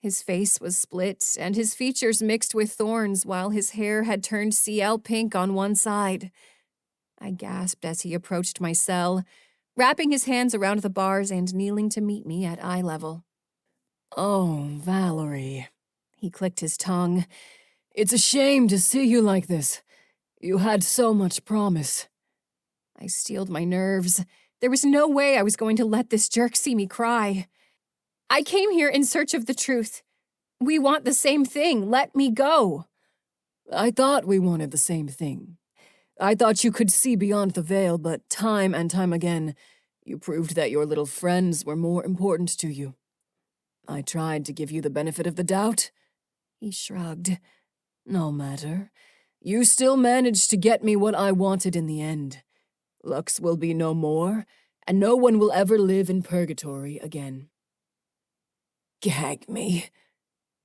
S4: His face was split, and his features mixed with thorns while his hair had turned CL pink on one side. I gasped as he approached my cell, wrapping his hands around the bars and kneeling to meet me at eye level.
S6: "Oh, Valerie," he clicked his tongue. "It's a shame to see you like this. You had so much promise."
S4: I steeled my nerves. There was no way I was going to let this jerk see me cry. "I came here in search of the truth. We want the same thing. Let me go."
S6: "I thought we wanted the same thing. I thought you could see beyond the veil, but time and time again, you proved that your little friends were more important to you. I tried to give you the benefit of the doubt." He shrugged. "No matter. You still managed to get me what I wanted in the end. Lux will be no more, and no one will ever live in Purgatory again." "Gag me."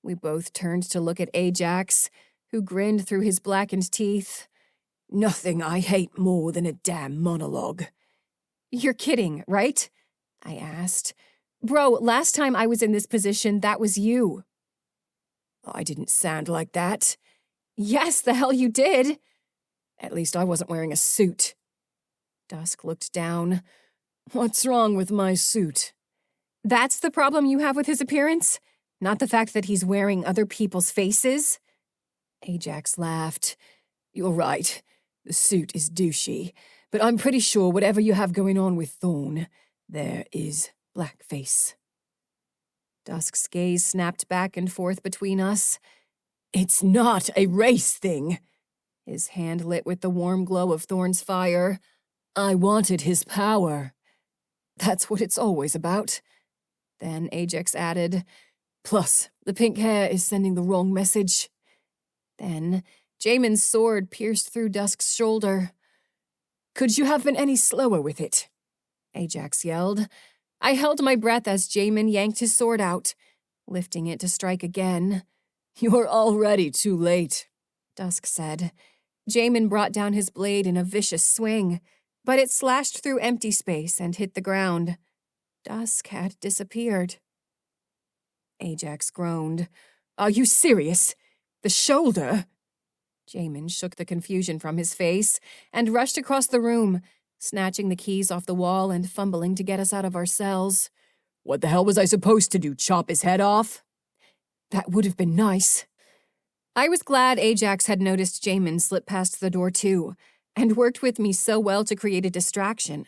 S4: We both turned to look at Ajax, who grinned through his blackened teeth.
S6: "Nothing I hate more than a damn monologue."
S4: "You're kidding, right?" I asked. "Bro, last time I was in this position, that was you."
S6: "I didn't sound like that."
S4: "Yes, the hell you did."
S6: "At least I wasn't wearing a suit."
S4: Dusk looked down.
S6: "What's wrong with my suit?"
S4: "That's the problem you have with his appearance? Not the fact that he's wearing other people's faces?"
S6: Ajax laughed. "You're right. The suit is douchey, but I'm pretty sure whatever you have going on with Thorn, there is blackface."
S4: Dusk's gaze snapped back and forth between us.
S6: "It's not a race thing."
S4: His hand lit with the warm glow of Thorn's fire.
S6: "I wanted his power. That's what it's always about."
S5: Then Ajax added, "Plus, the pink hair is sending the wrong message." Then Jaemin's sword pierced through Dusk's shoulder. "Could you have been any slower with it?" Ajax yelled. I held my breath as Jaemin yanked his sword out, lifting it to strike again. "You're already too late," Dusk said. Jaemin brought down his blade in a vicious swing, but it slashed through empty space and hit the ground. Dusk had disappeared. Ajax groaned. "Are you serious? The shoulder?" Jaemin shook the confusion from his face and rushed across the room, snatching the keys off the wall and fumbling to get us out of our cells. "What the hell was I supposed to do, chop his head off?" "That would have been nice." I was glad Ajax had noticed Jaemin slip past the door too, and worked with me so well to create a distraction.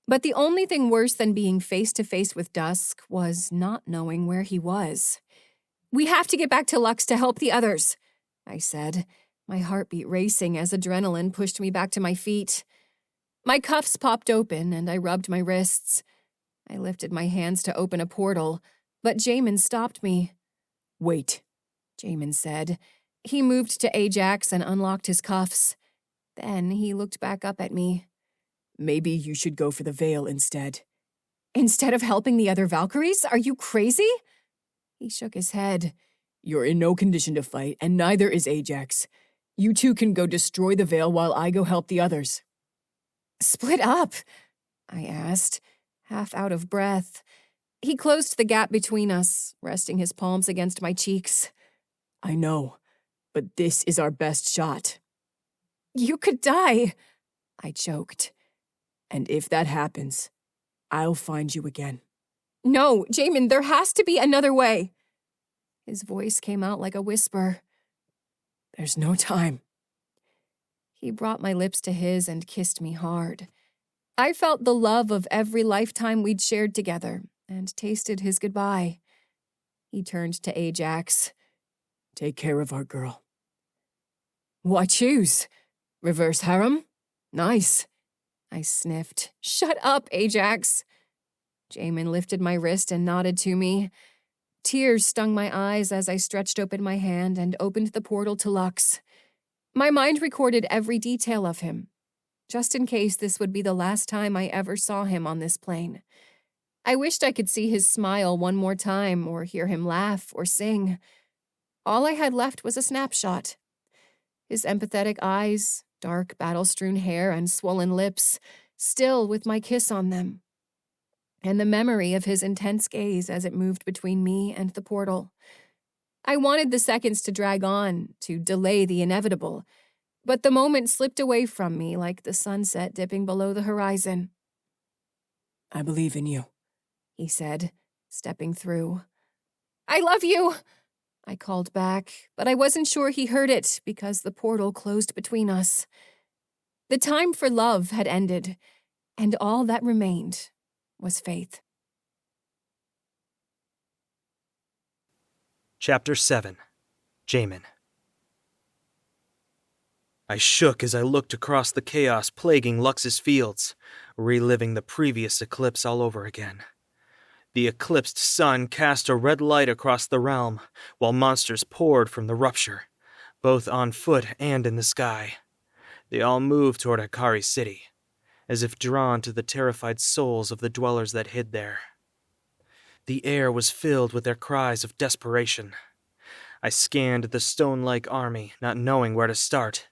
S5: But the only thing worse than being face-to-face with Dusk was not knowing where he was. "We have to get back to Lux to help the others," I said, my heartbeat racing as adrenaline pushed me back to my feet. My cuffs popped open and I rubbed my wrists. I lifted my hands to open a portal, but Jaemin stopped me. "Wait," Jaemin said. He moved to Ajax and unlocked his cuffs. Then he looked back up at me. "Maybe you should go for the veil instead." "Instead of helping the other Valkyries? Are you crazy?" He shook his head. "You're in no condition to fight, and neither is Ajax. You two can go destroy the veil while I go help the others." "Split up?" I asked, half out of breath. He closed the gap between us, resting his palms against my cheeks. "I know, but this is our best shot." "You could die," I choked. "And if that happens, I'll find you again." "No, Jaemin, there has to be another way." His voice came out like a whisper. "There's no time." He brought my lips to his and kissed me hard. I felt the love of every lifetime we'd shared together and tasted his goodbye. He turned to Ajax. "Take care of our girl." "Why choose? Reverse harem? Nice." I sniffed. "Shut up, Ajax." Jaemin lifted my wrist and nodded to me. Tears stung my eyes as I stretched open my hand and opened the portal to Lux. My mind recorded every detail of him, just in case this would be the last time I ever saw him on this plane. I wished I could see his smile one more time or hear him laugh or sing. All I had left was a snapshot. His empathetic eyes, dark battle-strewn hair, and swollen lips, still with my kiss on them. And the memory of his intense gaze as it moved between me and the portal. I wanted the seconds to drag on, to delay the inevitable, but the moment slipped away from me like the sunset dipping below the horizon. "I believe in you," he said, stepping through. "I love you," I called back, but I wasn't sure he heard it because the portal closed between us. The time for love had ended, and all that remained was faith.
S2: Chapter 7. Jaemin. I shook as I looked across the chaos plaguing Lux's fields, reliving the previous eclipse all over again. The eclipsed sun cast a red light across the realm, while monsters poured from the rupture, both on foot and in the sky. They all moved toward Hikari City, as if drawn to the terrified souls of the dwellers that hid there. The air was filled with their cries of desperation. I scanned the stone-like army, not knowing where to start.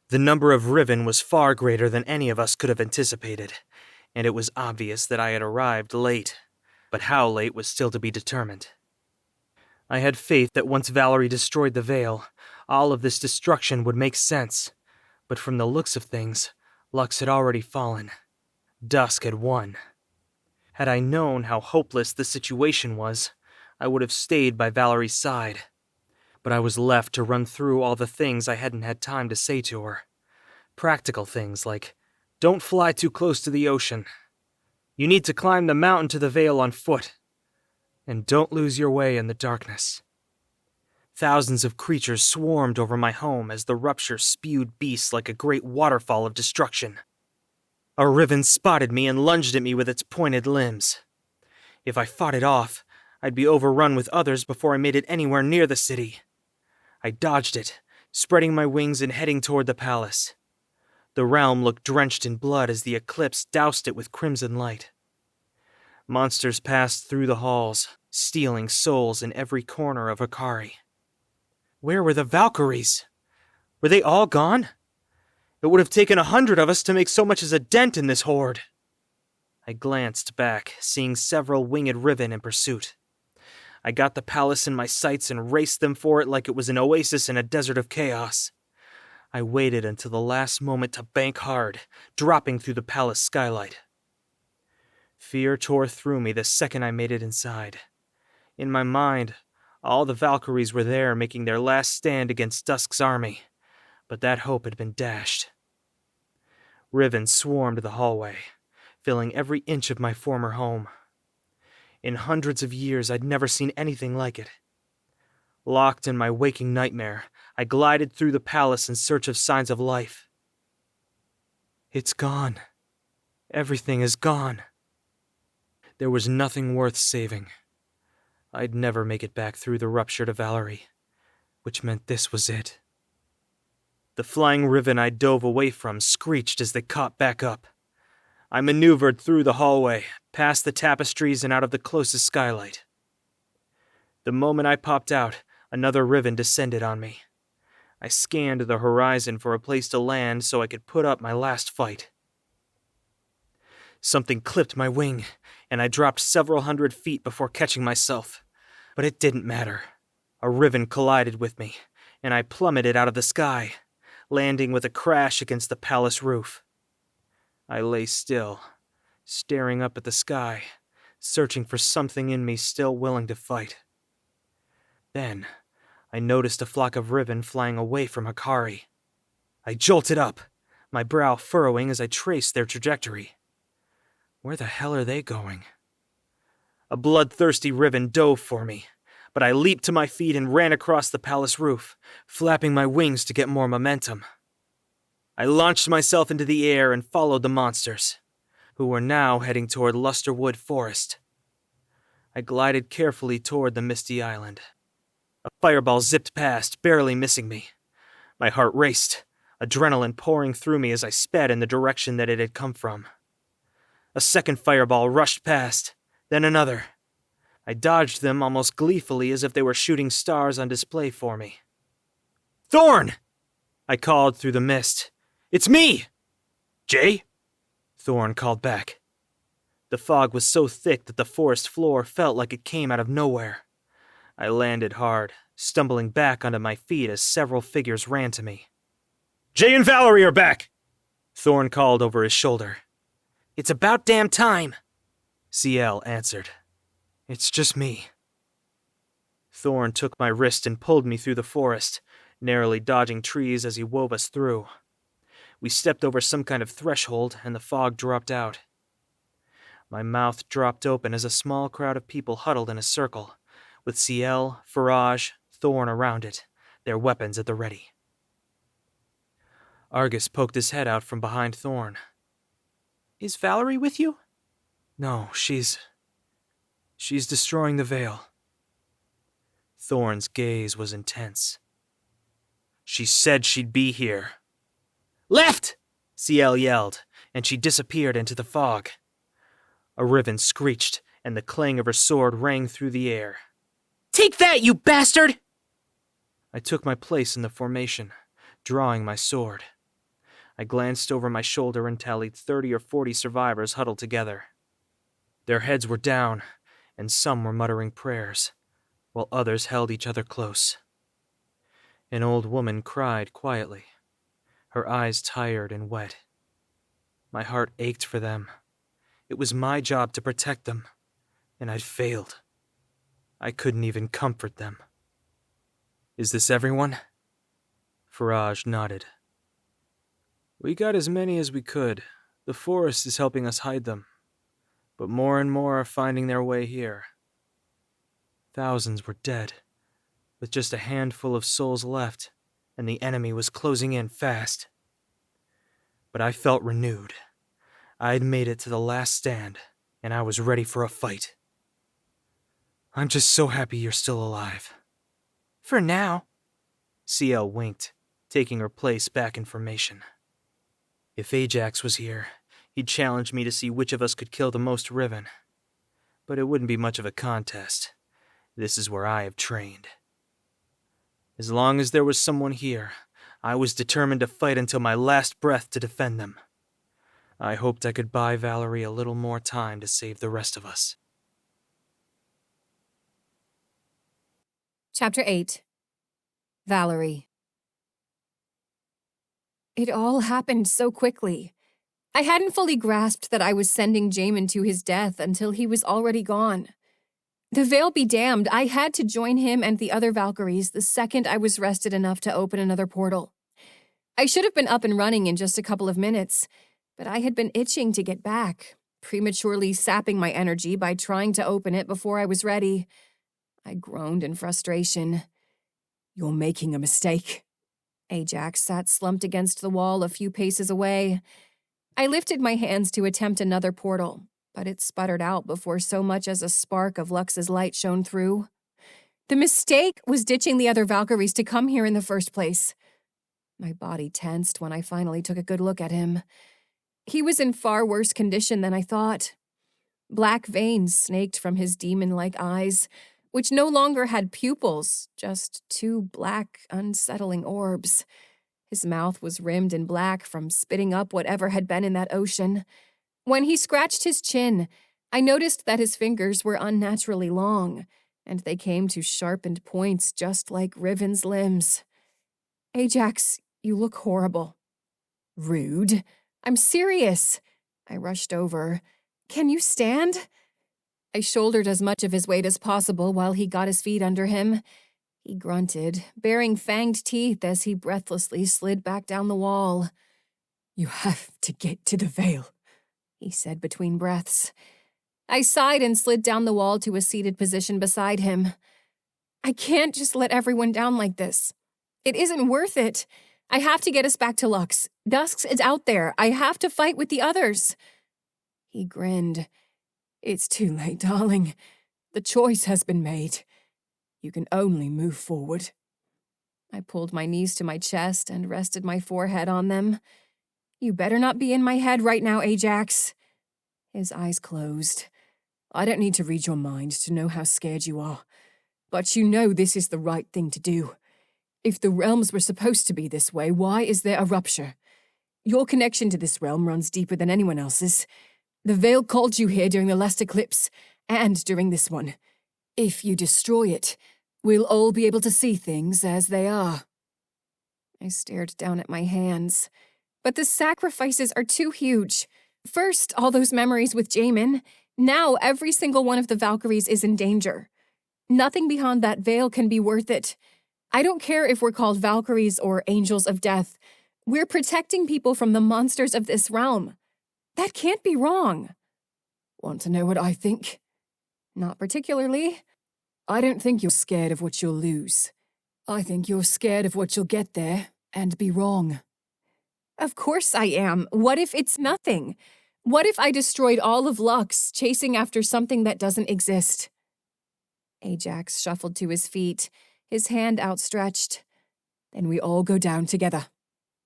S2: The number of Riven was far greater than any of us could have anticipated, and it was obvious that I had arrived late, but how late was still to be determined. I had faith that once Valerie destroyed the veil, all of this destruction would make sense, but from the looks of things, Lux had already fallen. Dusk had won. Had I known how hopeless the situation was, I would have stayed by Valerie's side. But I was left to run through all the things I hadn't had time to say to her. Practical things like, don't fly too close to the ocean. You need to climb the mountain to the veil on foot. And don't lose your way in the darkness. Thousands of creatures swarmed over my home as the rupture spewed beasts like a great waterfall of destruction. A Riven spotted me and lunged at me with its pointed limbs. If I fought it off, I'd be overrun with others before I made it anywhere near the city. I dodged it, spreading my wings and heading toward the palace. The realm looked drenched in blood as the eclipse doused it with crimson light. Monsters passed through the halls, stealing souls in every corner of Hikari. Where were the Valkyries? Were they all gone? It would have taken 100 of us to make so much as a dent in this horde. I glanced back, seeing several winged Riven in pursuit. I got the palace in my sights and raced them for it like it was an oasis in a desert of chaos. I waited until the last moment to bank hard, dropping through the palace skylight. Fear tore through me the second I made it inside. In my mind, all the Valkyries were there making their last stand against Dusk's army, but that hope had been dashed. Riven swarmed the hallway, filling every inch of my former home. In hundreds of years, I'd never seen anything like it. Locked in my waking nightmare, I glided through the palace in search of signs of life. It's gone. Everything is gone. There was nothing worth saving. I'd never make it back through the rupture to Valerie, which meant this was it. The flying Riven I dove away from screeched as they caught back up. I maneuvered through the hallway, past the tapestries and out of the closest skylight. The moment I popped out, another Riven descended on me. I scanned the horizon for a place to land so I could put up my last fight. Something clipped my wing, and I dropped several hundred feet before catching myself. But it didn't matter. A Riven collided with me, and I plummeted out of the sky, landing with a crash against the palace roof. I lay still, staring up at the sky, searching for something in me still willing to fight. Then, I noticed a flock of Riven flying away from Hikari. I jolted up, my brow furrowing as I traced their trajectory. Where the hell are they going? A bloodthirsty Riven dove for me, but I leaped to my feet and ran across the palace roof, flapping my wings to get more momentum. I launched myself into the air and followed the monsters, who were now heading toward Lusterwood Forest. I glided carefully toward the misty island. A fireball zipped past, barely missing me. My heart raced, adrenaline pouring through me as I sped in the direction that it had come from. A second fireball rushed past, then another. I dodged them almost gleefully as if they were shooting stars on display for me. "Thorn!" I called through the mist. "It's me!" "Jay?" Thorn called back. The fog was so thick that the forest floor felt like it came out of nowhere. I landed hard, stumbling back onto my feet as several figures ran to me. "Jay and Valerie are back!" Thorn called over his shoulder. "It's about damn time," CL answered. "It's just me." Thorn took my wrist and pulled me through the forest, narrowly dodging trees as he wove us through. We stepped over some kind of threshold, and the fog dropped out. My mouth dropped open as a small crowd of people huddled in a circle, with CL, Faraj, Thorn around it, their weapons at the ready. Argus poked his head out from behind Thorn. "Is Valerie with you?" "No, she's destroying the veil." Thorn's gaze was intense. "She said she'd be here." "Left!" CL yelled, and she disappeared into the fog. A Riven screeched, and the clang of her sword rang through the air. "Take that, you bastard!" I took my place in the formation, drawing my sword. I glanced over my shoulder and tallied 30 or 40 survivors huddled together. Their heads were down, and some were muttering prayers, while others held each other close. An old woman cried quietly, her eyes tired and wet. My heart ached for them. It was my job to protect them, and I'd failed. I couldn't even comfort them. "Is this everyone?" Faraj nodded. "We got as many as we could. The forest is helping us hide them. But more and more are finding their way here. Thousands were dead, with just a handful of souls left, and the enemy was closing in fast. But I felt renewed. I'd made it to the last stand, and I was ready for a fight. I'm just so happy you're still alive.
S7: For now.
S2: CL winked, taking her place back in formation. If Ajax was here, he'd challenge me to see which of us could kill the most Riven. But it wouldn't be much of a contest. This is where I have trained. As long as there was someone here, I was determined to fight until my last breath to defend them. I hoped I could buy Valerie a little more time to save the rest of us.
S4: Chapter 8. Valerie. It all happened so quickly. I hadn't fully grasped that I was sending Jaemin to his death until he was already gone. The veil be damned, I had to join him and the other Valkyries the second I was rested enough to open another portal. I should have been up and running in just a couple of minutes, but I had been itching to get back, prematurely sapping my energy by trying to open it before I was ready. I groaned in frustration.
S6: You're making a mistake.
S4: Ajax sat slumped against the wall a few paces away. I lifted my hands to attempt another portal, but it sputtered out before so much as a spark of Lux's light shone through. The mistake was ditching the other Valkyries to come here in the first place. My body tensed when I finally took a good look at him. He was in far worse condition than I thought. Black veins snaked from his demon-like eyes, which no longer had pupils, just two black, unsettling orbs. His mouth was rimmed in black from spitting up whatever had been in that ocean. When he scratched his chin, I noticed that his fingers were unnaturally long, and they came to sharpened points just like Riven's limbs. Ajax, you look horrible. Rude. I'm serious. I rushed over. Can you stand? I shouldered as much of his weight as possible while he got his feet under him. He grunted, baring fanged teeth as he breathlessly slid back down the wall.
S6: You have to get to the veil,
S4: he said between breaths. I sighed and slid down the wall to a seated position beside him. I can't just let everyone down like this. It isn't worth it. I have to get us back to Lux. Dusk's is out there. I have to fight with the others. He grinned.
S6: It's too late, darling. The choice has been made. You can only move forward.
S4: I pulled my knees to my chest and rested my forehead on them. You better not be in my head right now, Ajax. His eyes closed.
S6: I don't need to read your mind to know how scared you are, but you know this is the right thing to do. If the realms were supposed to be this way, why is there a rupture? Your connection to this realm runs deeper than anyone else's. The veil called you here during the last eclipse, and during this one. If you destroy it, we'll all be able to see things as they are.
S4: I stared down at my hands. But the sacrifices are too huge. First, all those memories with Jaemin. Now, every single one of the Valkyries is in danger. Nothing beyond that veil can be worth it. I don't care if we're called Valkyries or Angels of Death. We're protecting people from the monsters of this realm. That can't be wrong.
S6: Want to know what I think?
S4: Not particularly.
S6: I don't think you're scared of what you'll lose. I think you're scared of what you'll get there and be wrong.
S4: Of course I am. What if it's nothing? What if I destroyed all of Lux, chasing after something that doesn't exist? Ajax shuffled to his feet, his hand outstretched.
S6: Then we all go down together.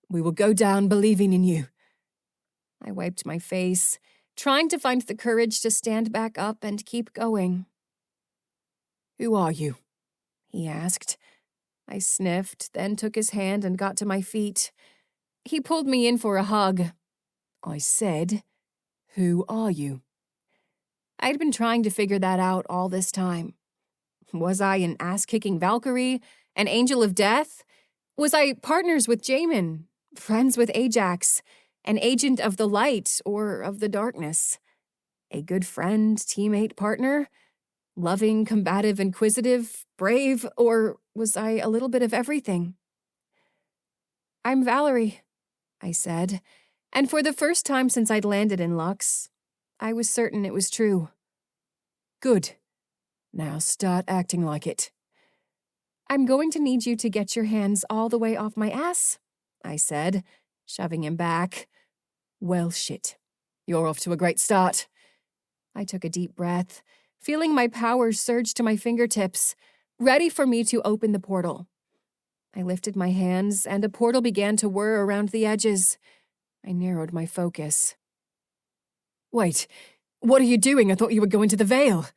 S6: We will go down believing in you.
S4: I wiped my face, trying to find the courage to stand back up and keep going.
S6: Who are you?
S4: He asked. I sniffed, then took his hand and got to my feet. He pulled me in for a hug.
S6: I said, who are you?
S4: I'd been trying to figure that out all this time. Was I an ass-kicking Valkyrie? An angel of death? Was I partners with Jaemin? Friends with Ajax? An agent of the light or of the darkness? A good friend, teammate, partner? Loving, combative, inquisitive, brave, or was I a little bit of everything? I'm Valerie, I said, and for the first time since I'd landed in Lux, I was certain it was true.
S6: Good. Now start acting like it.
S4: I'm going to need you to get your hands all the way off my ass, I said, shoving him back.
S6: Well, shit. You're off to a great start.
S4: I took a deep breath, feeling my powers surge to my fingertips, ready for me to open the portal. I lifted my hands, and a portal began to whir around the edges. I narrowed my focus.
S5: Wait, what are you doing? I thought you were going to the Vale.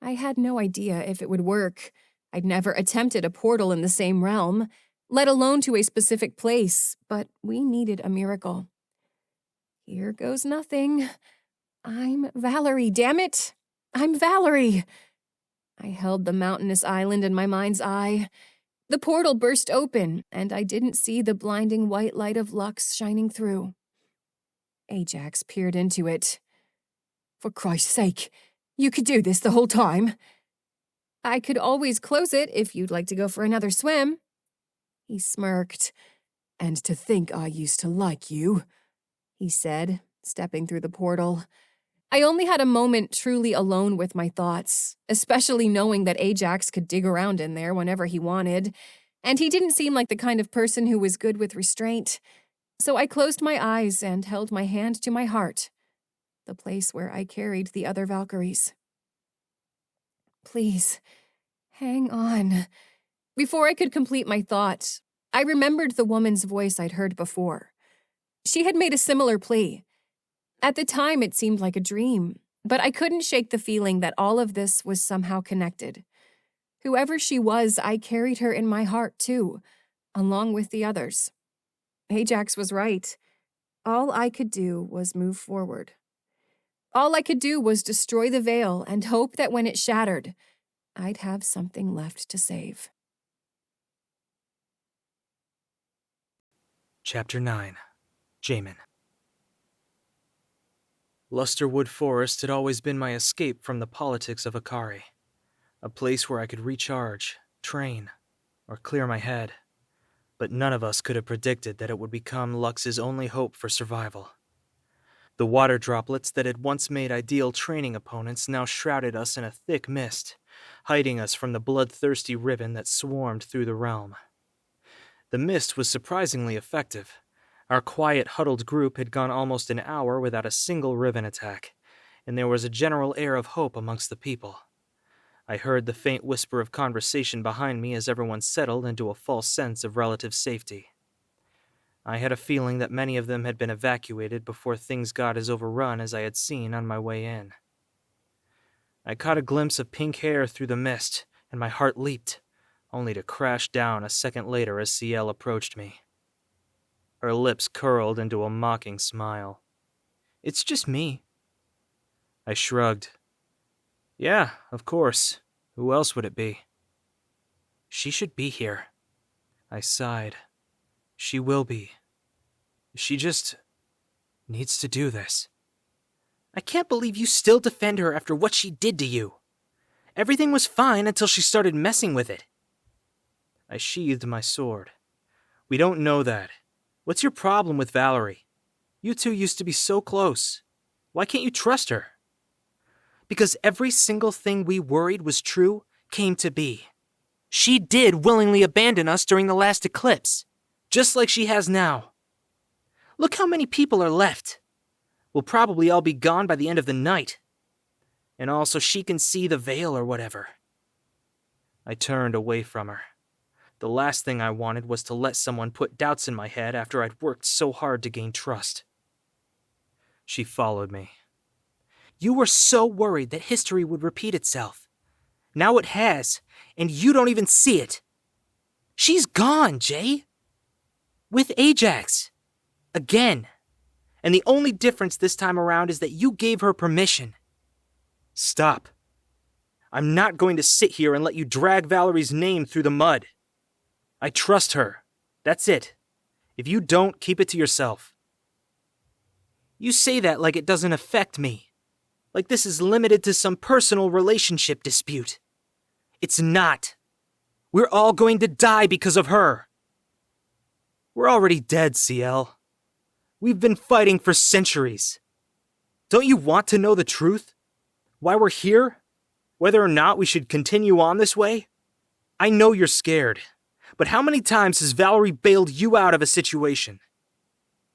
S4: I had no idea if it would work. I'd never attempted a portal in the same realm, let alone to a specific place, but we needed a miracle. Here goes nothing. I'm Valerie, damn it! I'm Valerie! I held the mountainous island in my mind's eye. The portal burst open, and I didn't see the blinding white light of Lux shining through. Ajax peered into it.
S5: For Christ's sake, you could do this the whole time.
S4: I could always close it if you'd like to go for another swim. He smirked.
S5: And to think I used to like you,
S4: he said, stepping through the portal. I only had a moment truly alone with my thoughts, especially knowing that Ajax could dig around in there whenever he wanted, and he didn't seem like the kind of person who was good with restraint. So I closed my eyes and held my hand to my heart, the place where I carried the other Valkyries. Please, hang on. Before I could complete my thought, I remembered the woman's voice I'd heard before. She had made a similar plea. At the time, it seemed like a dream, but I couldn't shake the feeling that all of this was somehow connected. Whoever she was, I carried her in my heart, too, along with the others. Ajax was right. All I could do was move forward. All I could do was destroy the veil and hope that when it shattered, I'd have something left to save.
S2: Chapter 9. Jaemin. Lusterwood Forest had always been my escape from the politics of Akari, a place where I could recharge, train, or clear my head. But none of us could have predicted that it would become Lux's only hope for survival. The water droplets that had once made ideal training opponents now shrouded us in a thick mist, hiding us from the bloodthirsty ribbon that swarmed through the realm. The mist was surprisingly effective. Our quiet, huddled group had gone almost an hour without a single ribbon attack, and there was a general air of hope amongst the people. I heard the faint whisper of conversation behind me as everyone settled into a false sense of relative safety. I had a feeling that many of them had been evacuated before things got as overrun as I had seen on my way in. I caught a glimpse of pink hair through the mist, and my heart leaped, only to crash down a second later as Ciel approached me. Her lips curled into a mocking smile. "It's just me." I shrugged. "Yeah, of course. Who else would it be?" "She should be here." I sighed. "She will be. She just needs to do this." "I can't believe you still defend her after what she did to you. Everything was fine until she started messing with it." I sheathed my sword. "We don't know that. What's your problem with Valerie? You two used to be so close. Why can't you trust her?" "Because every single thing we worried was true came to be. She did willingly abandon us during the last eclipse, just like she has now. Look how many people are left. We'll probably all be gone by the end of the night. And also she can see the veil or whatever." I turned away from her. The last thing I wanted was to let someone put doubts in my head after I'd worked so hard to gain trust. She followed me. "You were so worried that history would repeat itself. Now it has, and you don't even see it. She's gone, Jay. With Ajax. Again. And the only difference this time around is that you gave her permission." "Stop. I'm not going to sit here and let you drag Valerie's name through the mud. I trust her. That's it. If you don't, keep it to yourself." "You say that like it doesn't affect me. Like this is limited to some personal relationship dispute. It's not. We're all going to die because of her." "We're already dead, Ciel. We've been fighting for centuries. Don't you want to know the truth? Why we're here? Whether or not we should continue on this way? I know you're scared. But how many times has Valerie bailed you out of a situation?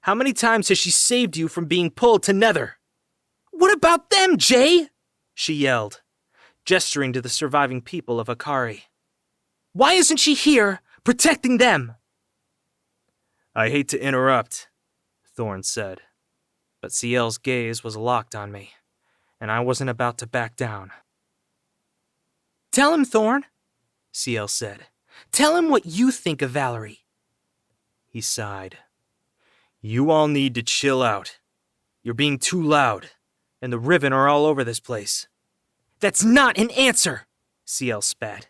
S2: How many times has she saved you from being pulled to Nether? What about them, Jay? she yelled, gesturing to the surviving people of Akari. "Why isn't she here, protecting them?" "I hate to interrupt," Thorn said, but Ciel's gaze was locked on me, and I wasn't about to back down.
S7: Tell him, Thorn,
S2: Ciel said.
S7: tell him what you think of Valerie.
S2: He sighed. "You all need to chill out. You're being too loud, and the Riven are all over this place."
S7: That's not an answer,
S2: Ciel spat.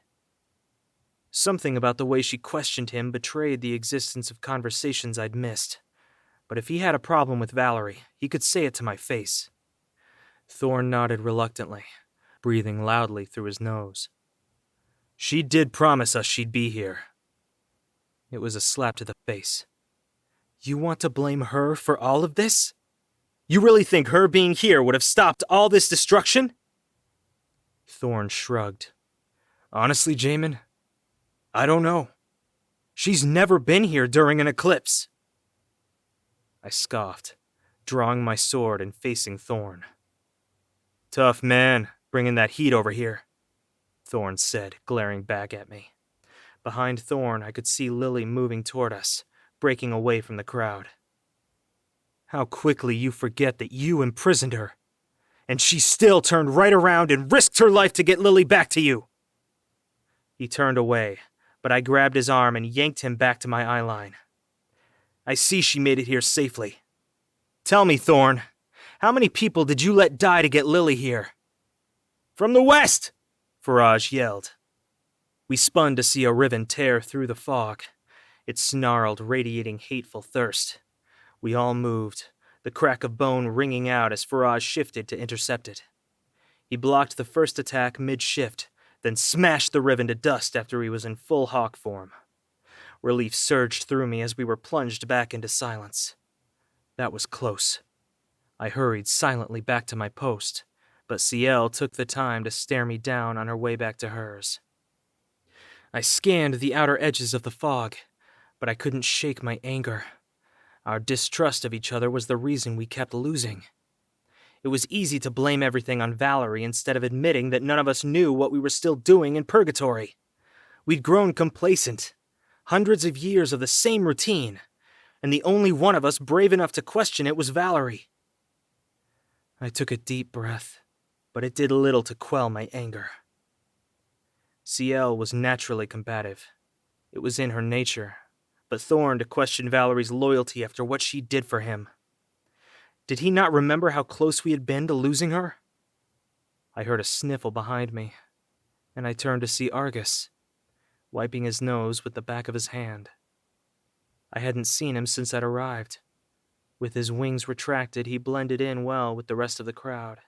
S2: Something about the way she questioned him betrayed the existence of conversations I'd missed. But if he had a problem with Valerie, he could say it to my face. Thorn nodded reluctantly, breathing loudly through his nose. "She did promise us she'd be here." It was a slap to the face. "You want to blame her for all of this? You really think her being here would have stopped all this destruction?" Thorn shrugged. "Honestly, Jaemin, I don't know. She's never been here during an eclipse." I scoffed, drawing my sword and facing Thorn. "Tough man, bringing that heat over here," Thorn said, glaring back at me. Behind Thorn, I could see Lily moving toward us, breaking away from the crowd. "How quickly you forget that you imprisoned her. And she still turned right around and risked her life to get Lily back to you." He turned away, but I grabbed his arm and yanked him back to my eyeline. "I see she made it here safely. Tell me, Thorn, how many people did you let die to get Lily here?" "From the west!" Faraj yelled. We spun to see a Riven tear through the fog. It snarled, radiating hateful thirst. We all moved, the crack of bone ringing out as Faraj shifted to intercept it. He blocked the first attack mid-shift, then smashed the Riven to dust after he was in full hawk form. Relief surged through me as we were plunged back into silence. That was close. I hurried silently back to my post, but Ciel took the time to stare me down on her way back to hers. I scanned the outer edges of the fog, but I couldn't shake my anger. Our distrust of each other was the reason we kept losing. It was easy to blame everything on Valerie instead of admitting that none of us knew what we were still doing in Purgatory. We'd grown complacent. Hundreds of years of the same routine, and the only one of us brave enough to question it was Valerie. I took a deep breath, but it did little to quell my anger. Ciel was naturally combative. It was in her nature, but Thorn to question Valerie's loyalty after what she did for him. Did he not remember how close we had been to losing her? I heard a sniffle behind me, and I turned to see Argus, wiping his nose with the back of his hand. I hadn't seen him since I'd arrived. With his wings retracted, he blended in well with the rest of the crowd.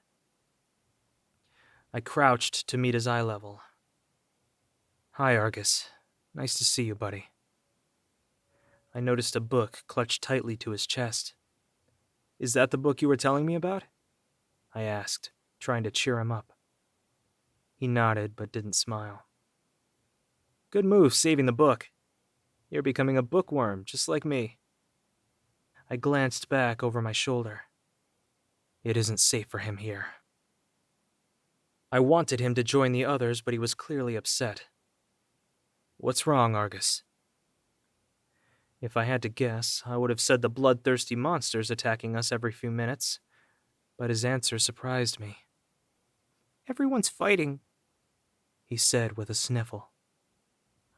S2: I crouched to meet his eye level. "Hi, Argus. Nice to see you, buddy." I noticed a book clutched tightly to his chest. "Is that the book you were telling me about?" I asked, trying to cheer him up. He nodded but didn't smile. "Good move saving the book. You're becoming a bookworm, just like me." I glanced back over my shoulder. It isn't safe for him here. I wanted him to join the others, but he was clearly upset. "What's wrong, Argus?" If I had to guess, I would have said the bloodthirsty monsters attacking us every few minutes, but his answer surprised me. "Everyone's fighting," he said with a sniffle.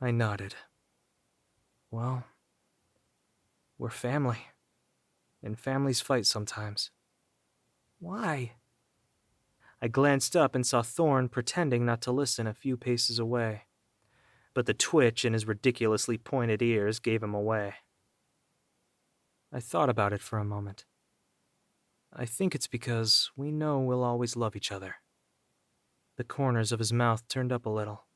S2: I nodded. "Well, we're family, and families fight sometimes." "Why?" I glanced up and saw Thorn pretending not to listen a few paces away, but the twitch in his ridiculously pointed ears gave him away. I thought about it for a moment. I think it's because we know we'll always love each other. The corners of his mouth turned up a little,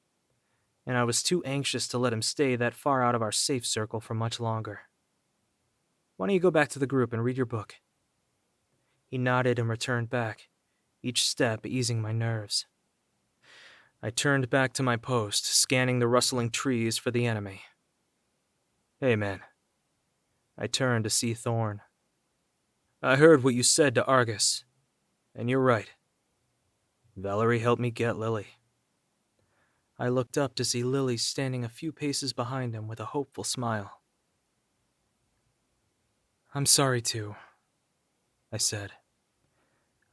S2: and I was too anxious to let him stay that far out of our safe circle for much longer. "Why don't you go back to the group and read your book?" He nodded and returned back, each step easing my nerves. I turned back to my post, scanning the rustling trees for the enemy. "Hey, man." I turned to see Thorn. "I heard what you said to Argus, and you're right. Valerie helped me get Lily. I looked up to see Lily standing a few paces behind him with a hopeful smile. I'm sorry too, I said.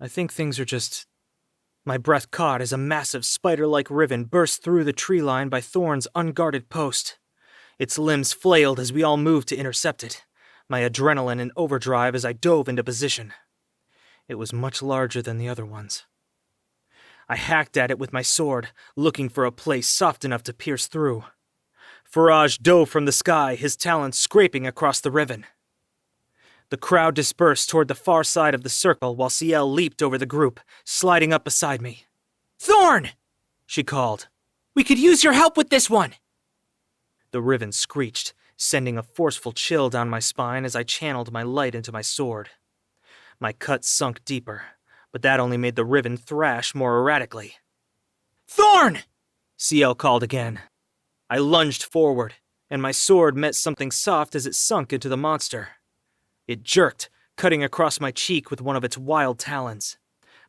S2: I think things are just... My breath caught as a massive spider-like ribbon burst through the tree line by Thorn's unguarded post. Its limbs flailed as we all moved to intercept it, my adrenaline in overdrive as I dove into position. It was much larger than the other ones. I hacked at it with my sword, looking for a place soft enough to pierce through. Faraj dove from the sky, his talons scraping across the ribbon. The crowd dispersed toward the far side of the circle while Ciel leaped over the group, sliding up beside me.
S7: Thorn! She called. We could use your help with this one!
S2: The ribbon screeched, sending a forceful chill down my spine as I channeled my light into my sword. My cut sunk deeper, but that only made the ribbon thrash more erratically.
S7: Thorn!
S2: Ciel called again. I lunged forward, and my sword met something soft as it sunk into the monster. It jerked, cutting across my cheek with one of its wild talons.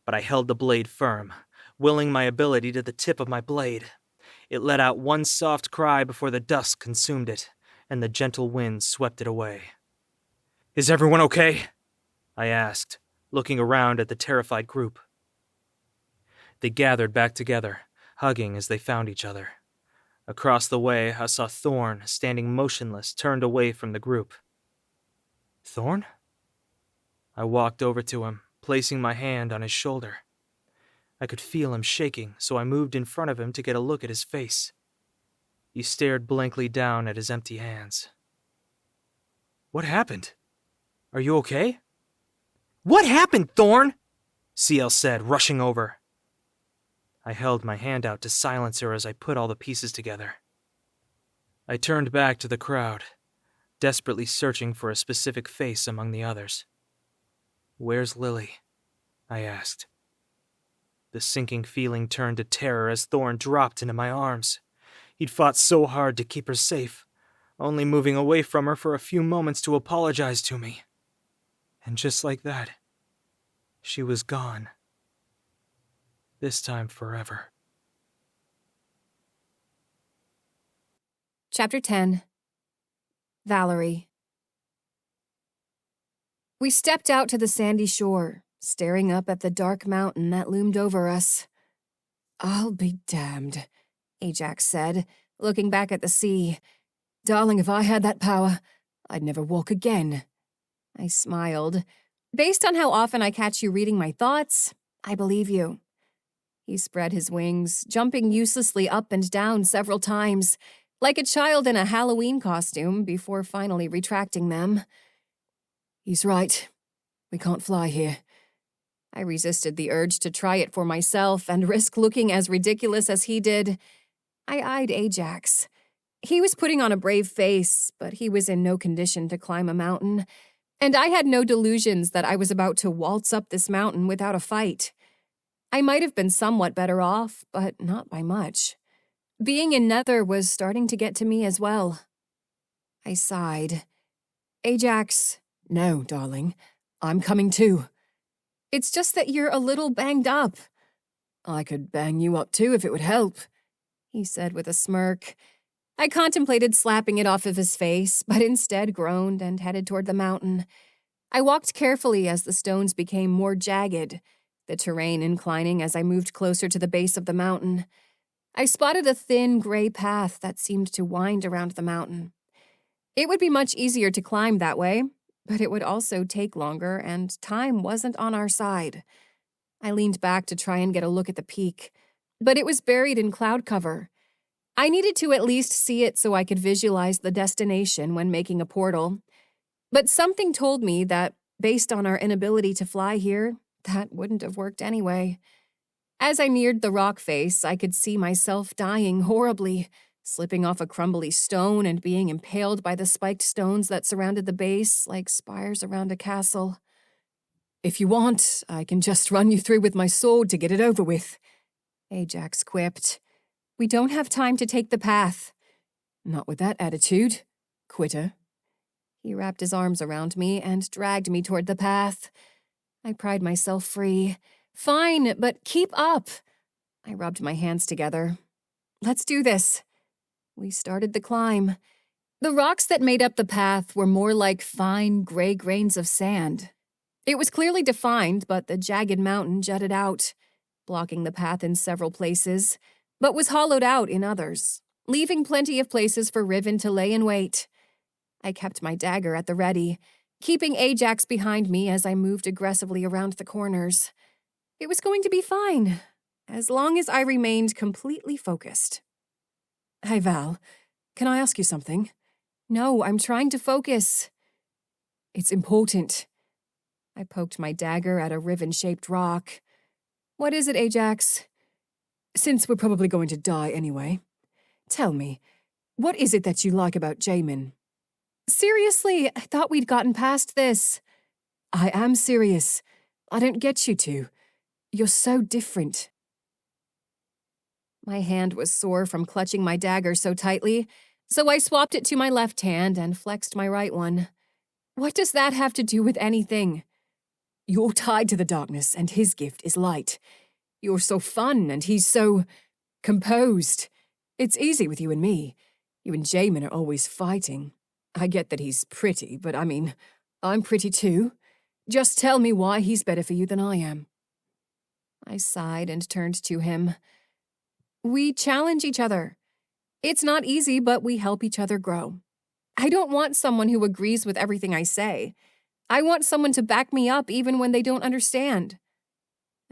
S2: But I held the blade firm, willing my ability to the tip of my blade. It let out one soft cry before the dusk consumed it, and the gentle wind swept it away.
S7: Is everyone okay?
S2: I asked, looking around at the terrified group. They gathered back together, hugging as they found each other. Across the way, I saw Thorn standing motionless, turned away from the group. Thorn? I walked over to him, placing my hand on his shoulder. I could feel him shaking, so I moved in front of him to get a look at his face. He stared blankly down at his empty hands. What happened? Are you okay?
S7: What happened, Thorn?
S2: Ciel said, rushing over. I held my hand out to silence her as I put all the pieces together. I turned back to the crowd, desperately searching for a specific face among the others. Where's Lily? I asked. The sinking feeling turned to terror as Thorn dropped into my arms. He'd fought so hard to keep her safe, only moving away from her for a few moments to apologize to me. And just like that, she was gone. This time forever.
S4: Chapter 10. Valerie. We stepped out to the sandy shore, staring up at the dark mountain that loomed over us.
S5: I'll be damned, Ajax said, looking back at the sea. Darling, if I had that power, I'd never walk again.
S4: I smiled. Based on how often I catch you reading my thoughts, I believe you. He spread his wings, jumping uselessly up and down several times, like a child in a Halloween costume, before finally retracting them.
S5: He's right. We can't fly here.
S4: I resisted the urge to try it for myself and risk looking as ridiculous as he did. I eyed Ajax. He was putting on a brave face, but he was in no condition to climb a mountain, and I had no delusions that I was about to waltz up this mountain without a fight. I might have been somewhat better off, but not by much. Being in Nether was starting to get to me as well. I sighed. Ajax.
S5: No, darling. I'm coming too.
S4: It's just that you're a little banged up.
S5: I could bang you up too if it would help,
S4: he said with a smirk. I contemplated slapping it off of his face, but instead groaned and headed toward the mountain. I walked carefully as the stones became more jagged, the terrain inclining as I moved closer to the base of the mountain. I spotted a thin, gray path that seemed to wind around the mountain. It would be much easier to climb that way, but it would also take longer, and time wasn't on our side. I leaned back to try and get a look at the peak, but it was buried in cloud cover. I needed to at least see it so I could visualize the destination when making a portal. But something told me that, based on our inability to fly here, that wouldn't have worked anyway. As I neared the rock face, I could see myself dying horribly, slipping off a crumbly stone and being impaled by the spiked stones that surrounded the base like spires around a castle.
S5: If you want, I can just run you through with my sword to get it over with,
S4: Ajax quipped. We don't have time to take the path.
S5: Not with that attitude, quitter.
S4: He wrapped his arms around me and dragged me toward the path. I pried myself free. Fine, but keep up. I rubbed my hands together. Let's do this. We started the climb. The rocks that made up the path were more like fine gray grains of sand. It was clearly defined, but the jagged mountain jutted out, blocking the path in several places, but was hollowed out in others, leaving plenty of places for Riven to lay in wait. I kept my dagger at the ready, keeping Ajax behind me as I moved aggressively around the corners. It was going to be fine, as long as I remained completely focused.
S6: Hey, Val, can I ask you something?
S4: No, I'm trying to focus.
S6: It's important.
S4: I poked my dagger at a riven-shaped rock. What is it, Ajax?
S6: Since we're probably going to die anyway, tell me, what is it that you like about Jaemin?
S4: Seriously, I thought we'd gotten past this.
S6: I am serious. I don't get you to. You're so different.
S4: My hand was sore from clutching my dagger so tightly, so I swapped it to my left hand and flexed my right one. What does that have to do with anything?
S6: You're tied to the darkness, and his gift is light. You're so fun, and he's so composed. It's easy with you and me. You and Jaemin are always fighting. I get that he's pretty, but I mean, I'm pretty too. Just tell me why he's better for you than I am.
S4: I sighed and turned to him. We challenge each other. It's not easy, but we help each other grow. I don't want someone who agrees with everything I say. I want someone to back me up even when they don't understand.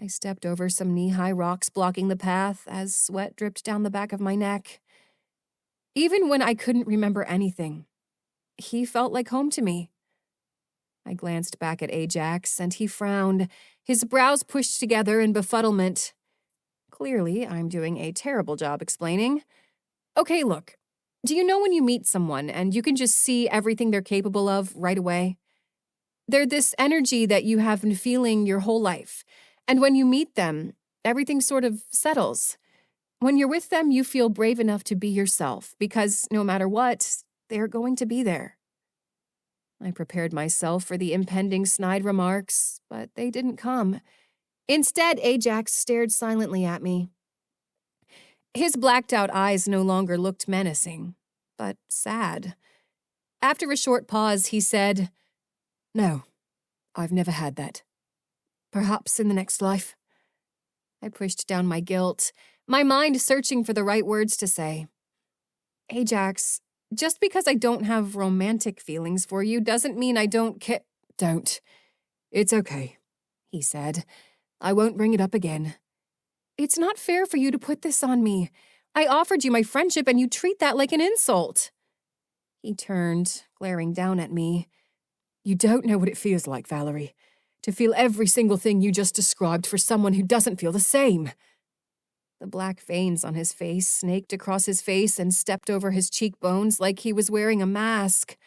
S4: I stepped over some knee-high rocks blocking the path as sweat dripped down the back of my neck. Even when I couldn't remember anything, he felt like home to me. I glanced back at Ajax, and he frowned, his brows pushed together in befuddlement. Clearly, I'm doing a terrible job explaining. Okay, look, do you know when you meet someone and you can just see everything they're capable of right away? They're this energy that you have been feeling your whole life, and when you meet them, everything sort of settles. When you're with them, you feel brave enough to be yourself, because no matter what, they're going to be there. I prepared myself for the impending snide remarks, but they didn't come. Instead, Ajax stared silently at me. His blacked-out eyes no longer looked menacing, but sad. After a short pause, he said,
S6: No, I've never had that. Perhaps in the next life.
S4: I pushed down my guilt, my mind searching for the right words to say. Ajax, just because I don't have romantic feelings for you doesn't mean I don't care.
S6: Don't. It's okay, he said. I won't bring it up again.
S4: It's not fair for you to put this on me. I offered you my friendship and you treat that like an insult. He turned, glaring down at me.
S6: You don't know what it feels like, Valerie, to feel every single thing you just described for someone who doesn't feel the same.
S4: The black veins on his face snaked across his face and stepped over his cheekbones like he was wearing a mask.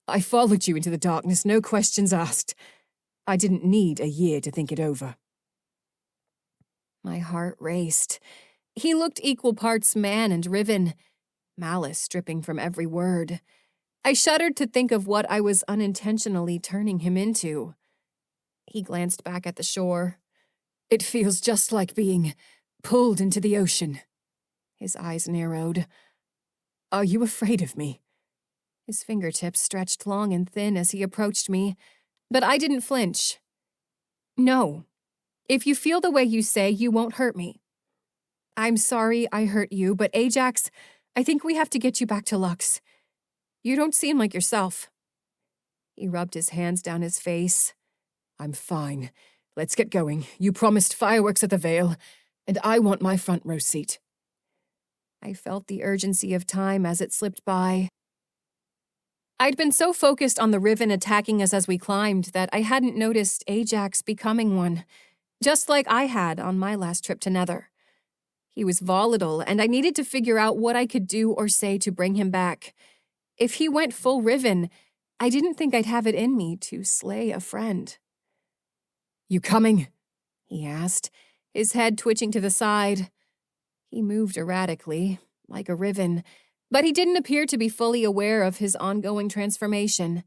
S6: I followed you into the darkness, no questions asked. I didn't need a year to think it over.
S4: My heart raced. He looked equal parts man and riven, malice dripping from every word. I shuddered to think of what I was unintentionally turning him into. He glanced back at the shore.
S6: It feels just like being pulled into the ocean.
S4: His eyes narrowed.
S6: Are you afraid of me?
S4: His fingertips stretched long and thin as he approached me, but I didn't flinch. No. If you feel the way you say, you won't hurt me. I'm sorry I hurt you, but Ajax, I think we have to get you back to Lux. You don't seem like yourself. He rubbed his hands down his face.
S6: I'm fine. Let's get going. You promised fireworks at the Vale, and I want my front row seat.
S4: I felt the urgency of time as it slipped by. I'd been so focused on the Riven attacking us as we climbed that I hadn't noticed Ajax becoming one, just like I had on my last trip to Nether. He was volatile, and I needed to figure out what I could do or say to bring him back. If he went full Riven, I didn't think I'd have it in me to slay a friend.
S6: You coming?
S4: He asked, his head twitching to the side. He moved erratically, like a Riven, but he didn't appear to be fully aware of his ongoing transformation.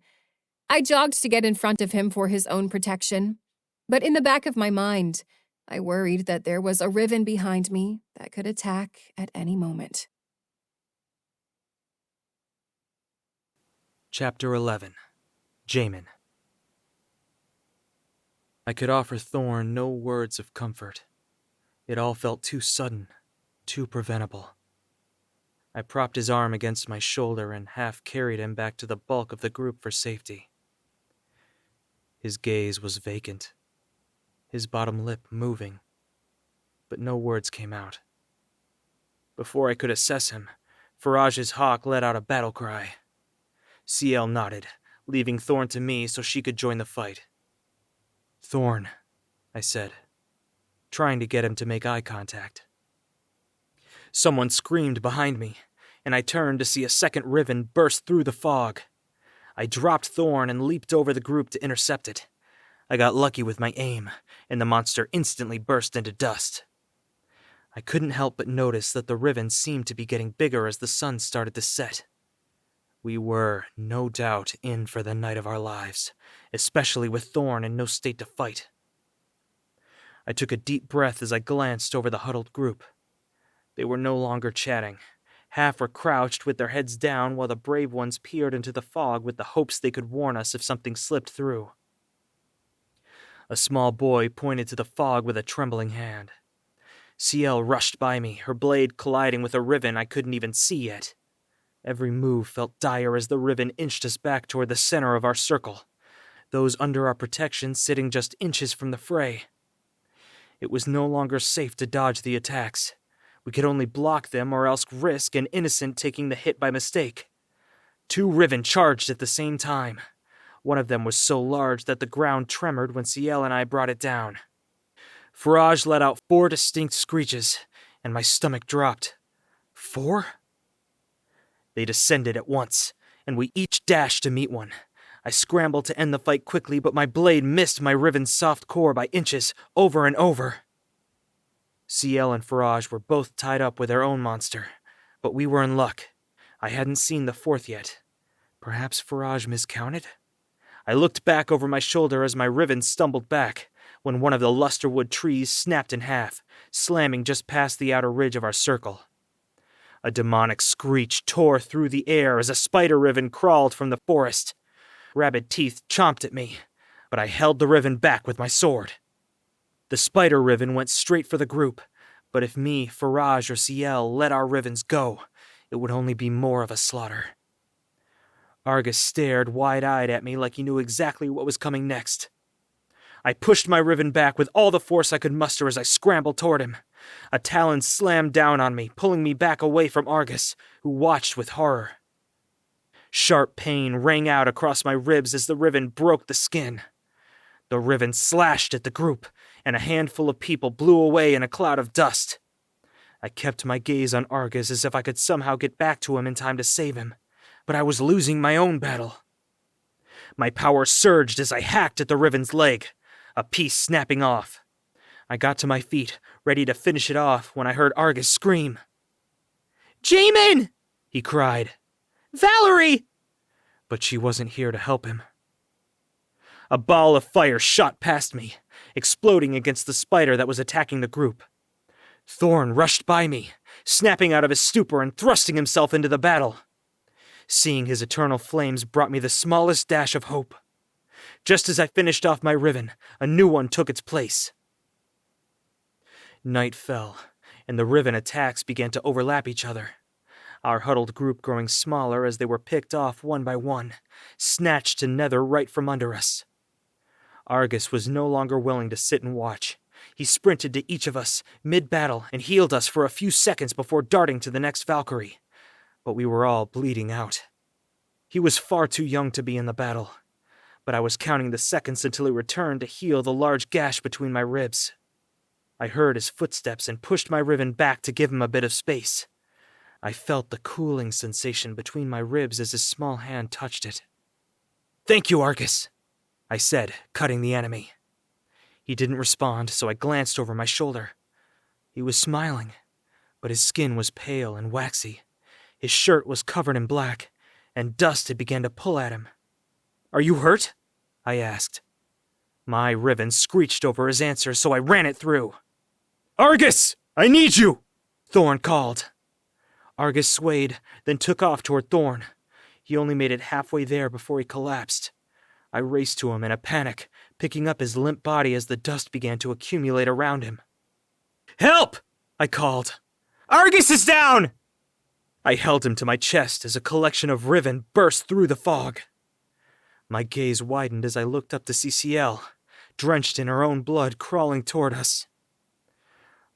S4: I jogged to get in front of him for his own protection, but in the back of my mind, I worried that there was a Riven behind me that could attack at any moment.
S2: Chapter 11. Jaemin. I could offer Thorn no words of comfort. It all felt too sudden, too preventable. I propped his arm against my shoulder and half carried him back to the bulk of the group for safety. His gaze was vacant, his bottom lip moving, but no words came out. Before I could assess him, Faraj's hawk let out a battle cry. CL nodded, leaving Thorn to me so she could join the fight. "Thorn," I said, trying to get him to make eye contact. Someone screamed behind me, and I turned to see a second Riven burst through the fog. I dropped Thorn and leaped over the group to intercept it. I got lucky with my aim, and the monster instantly burst into dust. I couldn't help but notice that the Riven seemed to be getting bigger as the sun started to set. We were, no doubt, in for the night of our lives, especially with Thorn in no state to fight. I took a deep breath as I glanced over the huddled group. They were no longer chatting. Half were crouched with their heads down while the brave ones peered into the fog with the hopes they could warn us if something slipped through. A small boy pointed to the fog with a trembling hand. CL rushed by me, her blade colliding with a Riven I couldn't even see yet. Every move felt dire as the Riven inched us back toward the center of our circle, those under our protection sitting just inches from the fray. It was no longer safe to dodge the attacks. We could only block them or else risk an innocent taking the hit by mistake. 2 Riven charged at the same time. One of them was so large that the ground tremored when CL and I brought it down. Faraj let out 4 distinct screeches, and my stomach dropped. 4? They descended at once, and we each dashed to meet one. I scrambled to end the fight quickly, but my blade missed my Riven's soft core by inches, over and over. CL and Faraj were both tied up with their own monster, but we were in luck. I hadn't seen the 4th yet. Perhaps Faraj miscounted? I looked back over my shoulder as my Riven stumbled back, when one of the lusterwood trees snapped in half, slamming just past the outer ridge of our circle. A demonic screech tore through the air as a spider Riven crawled from the forest. Rabid teeth chomped at me, but I held the Riven back with my sword. The spider Riven went straight for the group, but if me, Faraj, or CL let our Rivens go, it would only be more of a slaughter. Argus stared wide-eyed at me like he knew exactly what was coming next. I pushed my Riven back with all the force I could muster as I scrambled toward him. A talon slammed down on me, pulling me back away from Argus, who watched with horror. Sharp pain rang out across my ribs as the Riven broke the skin. The Riven slashed at the group, and a handful of people blew away in a cloud of dust. I kept my gaze on Argus as if I could somehow get back to him in time to save him, but I was losing my own battle. My power surged as I hacked at the Riven's leg, a piece snapping off. I got to my feet, ready to finish it off, when I heard Argus scream. "Jaemin!" he cried. "Valerie!" But she wasn't here to help him. A ball of fire shot past me, exploding against the spider that was attacking the group. Thorn rushed by me, snapping out of his stupor and thrusting himself into the battle. Seeing his eternal flames brought me the smallest dash of hope. Just as I finished off my Riven, a new one took its place. Night fell, and the Riven attacks began to overlap each other. Our huddled group growing smaller as they were picked off one by one, snatched to nether right from under us. Argus was no longer willing to sit and watch. He sprinted to each of us, mid-battle, and healed us for a few seconds before darting to the next Valkyrie. But we were all bleeding out. He was far too young to be in the battle, but I was counting the seconds until he returned to heal the large gash between my ribs. I heard his footsteps and pushed my Riven back to give him a bit of space. I felt the cooling sensation between my ribs as his small hand touched it. "Thank you, Argus," I said, cutting the enemy. He didn't respond, so I glanced over my shoulder. He was smiling, but his skin was pale and waxy. His shirt was covered in black, and dust had begun to pull at him. "Are you hurt?" I asked. My Riven screeched over his answer, so I ran it through. "Argus, I need you!" Thorn called. Argus swayed, then took off toward Thorn. He only made it halfway there before he collapsed. I raced to him in a panic, picking up his limp body as the dust began to accumulate around him. "Help!" I called. "Argus is down!" I held him to my chest as a collection of Riven burst through the fog. My gaze widened as I looked up to see Ciel, drenched in her own blood, crawling toward us.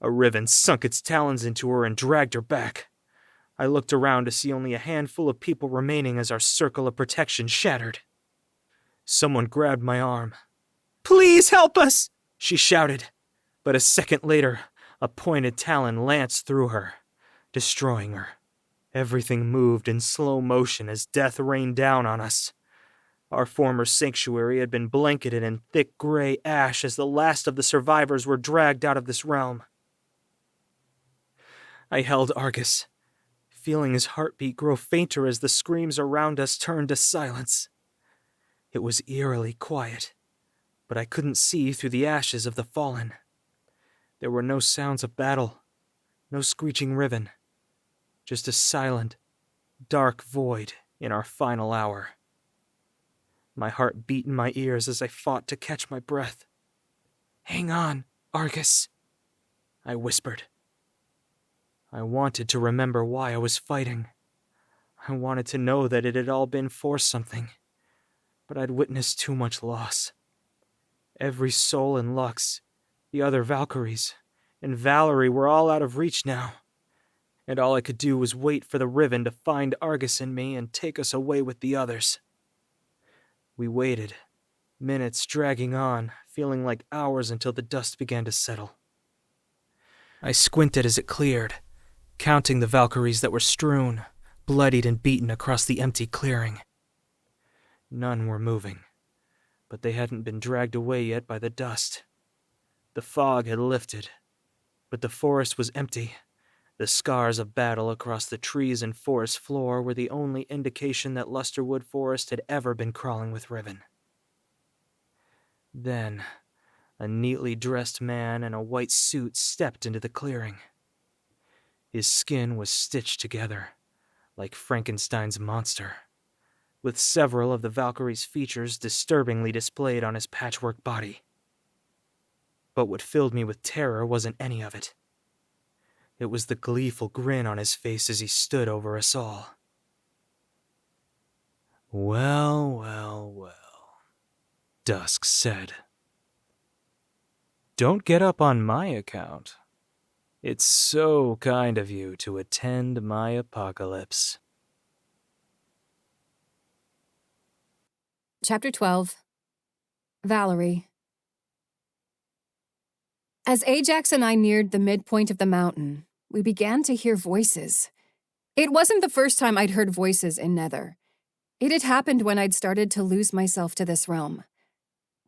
S2: A Riven sunk its talons into her and dragged her back. I looked around to see only a handful of people remaining as our circle of protection shattered. Someone grabbed my arm. "Please help us!" she shouted. But a second later, a pointed talon lanced through her, destroying her. Everything moved in slow motion as death rained down on us. Our former sanctuary had been blanketed in thick gray ash as the last of the survivors were dragged out of this realm. I held Argus, feeling his heartbeat grow fainter as the screams around us turned to silence. It was eerily quiet, but I couldn't see through the ashes of the fallen. There were no sounds of battle, no screeching Riven, just a silent, dark void in our final hour. My heart beat in my ears as I fought to catch my breath. "Hang on, Argus," I whispered. I wanted to remember why I was fighting. I wanted to know that it had all been for something, but I'd witnessed too much loss. Every soul in Lux, the other Valkyries, and Valerie were all out of reach now, and all I could do was wait for the Riven to find Argus and me and take us away with the others. We waited, minutes dragging on, feeling like hours until the dust began to settle. I squinted as it cleared, counting the Valkyries that were strewn, bloodied and beaten across the empty clearing. None were moving, but they hadn't been dragged away yet by the dust. The fog had lifted, but the forest was empty. The scars of battle across the trees and forest floor were the only indication that Lusterwood Forest had ever been crawling with Riven. Then, a neatly dressed man in a white suit stepped into the clearing. His skin was stitched together, like Frankenstein's monster, with several of the Valkyrie's features disturbingly displayed on his patchwork body. But what filled me with terror wasn't any of it. It was the gleeful grin on his face as he stood over us all. "Well, well, well," Dusk said. "Don't get up on my account. It's so kind of you to attend my apocalypse."
S4: Chapter 12. Valerie. As Ajax and I neared the midpoint of the mountain, we began to hear voices. It wasn't the first time I'd heard voices in Nether. It had happened when I'd started to lose myself to this realm.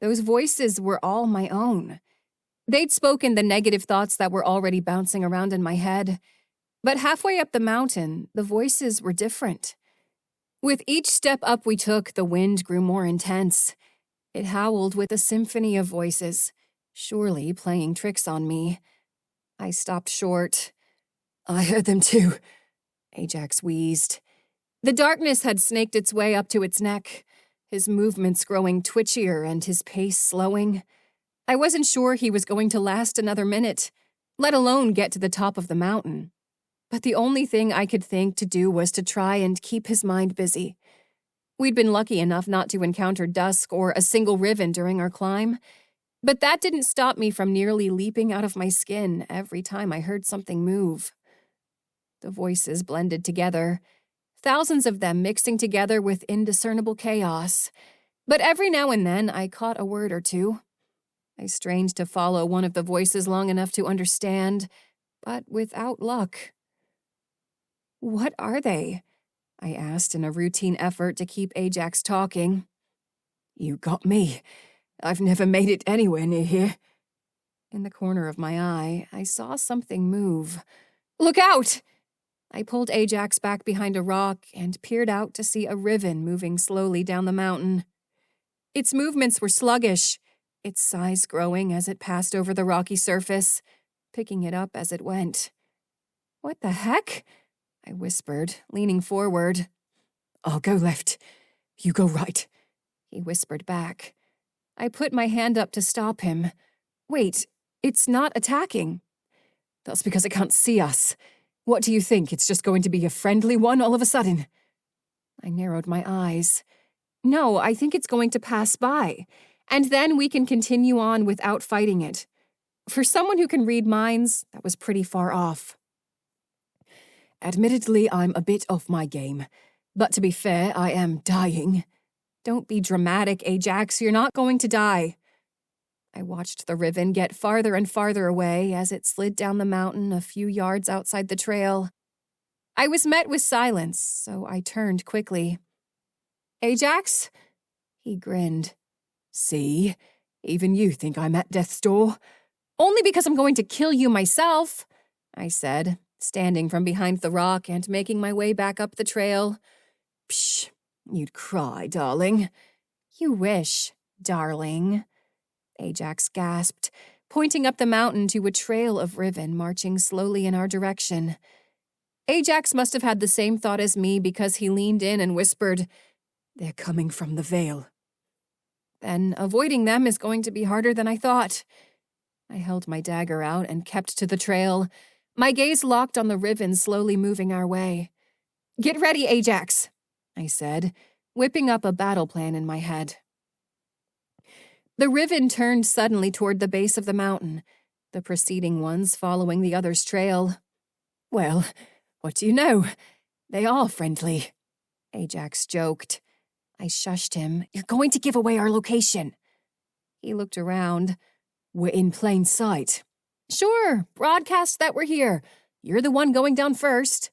S4: Those voices were all my own. They'd spoken the negative thoughts that were already bouncing around in my head. But halfway up the mountain, the voices were different. With each step up we took, the wind grew more intense. It howled with a symphony of voices, surely playing tricks on me. I stopped short.
S5: I heard them too,
S4: Ajax wheezed. The darkness had snaked its way up to its neck, his movements growing twitchier and his pace slowing. I wasn't sure he was going to last another minute, let alone get to the top of the mountain. But the only thing I could think to do was to try and keep his mind busy. We'd been lucky enough not to encounter Dusk or a single Riven during our climb, but that didn't stop me from nearly leaping out of my skin every time I heard something move. The voices blended together, thousands of them mixing together with indiscernible chaos. But every now and then I caught a word or two. I strained to follow one of the voices long enough to understand, but without luck. "What are they?" I asked in a routine effort to keep Ajax talking.
S5: You got me. I've never made it anywhere near here.
S4: In the corner of my eye, I saw something move. "Look out!" I pulled Ajax back behind a rock and peered out to see a Riven moving slowly down the mountain. Its movements were sluggish. its size growing as it passed over the rocky surface, picking it up as it went. "What the heck?" I whispered, leaning forward.
S6: "I'll go left. You go right,"
S4: he whispered back. I put my hand up to stop him. "Wait, it's not attacking."
S6: "That's because it can't see us. What do you think? It's just going to be a friendly one all of a sudden?"
S4: I narrowed my eyes. "No, I think it's going to pass by, and then we can continue on without fighting it. For someone who can read minds, that was pretty far off."
S6: "Admittedly, I'm a bit off my game. But to be fair, I am dying."
S4: "Don't be dramatic, Ajax. You're not going to die." I watched the Riven get farther and farther away as it slid down the mountain a few yards outside the trail. I was met with silence, so I turned quickly. "Ajax?" He grinned.
S6: "See? Even you think I'm at death's door?"
S4: "Only because I'm going to kill you myself," I said, standing from behind the rock and making my way back up the trail.
S6: "Psh, you'd cry, darling."
S4: "You wish, darling," Ajax gasped, pointing up the mountain to a trail of Riven marching slowly in our direction. Ajax must have had the same thought as me because he leaned in and whispered,
S6: "They're coming from the Vale."
S4: "Then avoiding them is going to be harder than I thought." I held my dagger out and kept to the trail, my gaze locked on the Riven slowly moving our way. "Get ready, Ajax," I said, whipping up a battle plan in my head. The Riven turned suddenly toward the base of the mountain, the preceding ones following the other's trail.
S6: "Well, what do you know? They are friendly,"
S4: Ajax joked. I shushed him. "You're going to give away our location." He looked around.
S6: "We're in plain sight."
S4: "Sure, broadcast that we're here. You're the one going down first."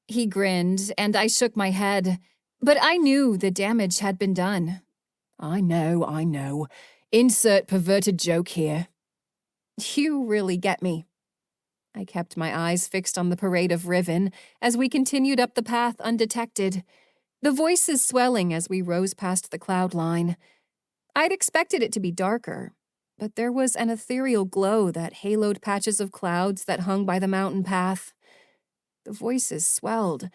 S4: He grinned, and I shook my head. But I knew the damage had been done.
S6: I know. Insert perverted joke here."
S4: "You really get me." I kept my eyes fixed on the parade of Riven as we continued up the path undetected, the voices swelling as we rose past the cloud line. I'd expected it to be darker, but there was an ethereal glow that haloed patches of clouds that hung by the mountain path. The voices swelled,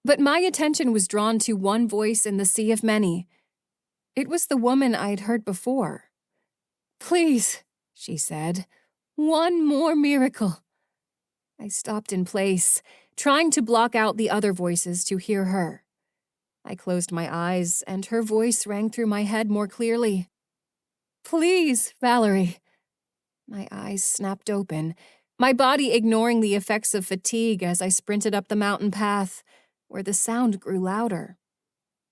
S4: but my attention was drawn to one voice in the sea of many. It was the woman I'd heard before. "Please," she said, "one more miracle." I stopped in place, trying to block out the other voices to hear her. I closed my eyes, and her voice rang through my head more clearly. "Please, Valerie." My eyes snapped open, my body ignoring the effects of fatigue as I sprinted up the mountain path, where the sound grew louder.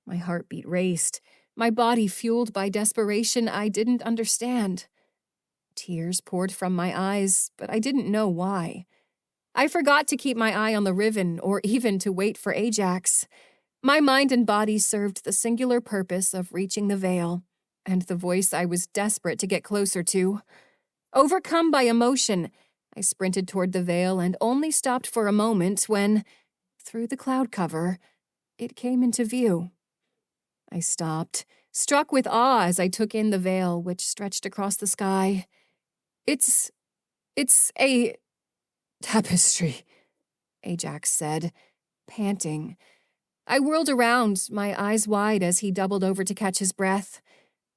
S4: My heartbeat raced, my body fueled by desperation I didn't understand. Tears poured from my eyes, but I didn't know why. I forgot to keep my eye on the Riven or even to wait for Ajax. My mind and body served the singular purpose of reaching the Vale, and the voice I was desperate to get closer to. Overcome by emotion, I sprinted toward the Vale and only stopped for a moment when, through the cloud cover, it came into view. I stopped, struck with awe as I took in the Vale which stretched across the sky. It's a
S6: "Tapestry,"
S4: Ajax said, panting. I whirled around, my eyes wide as he doubled over to catch his breath.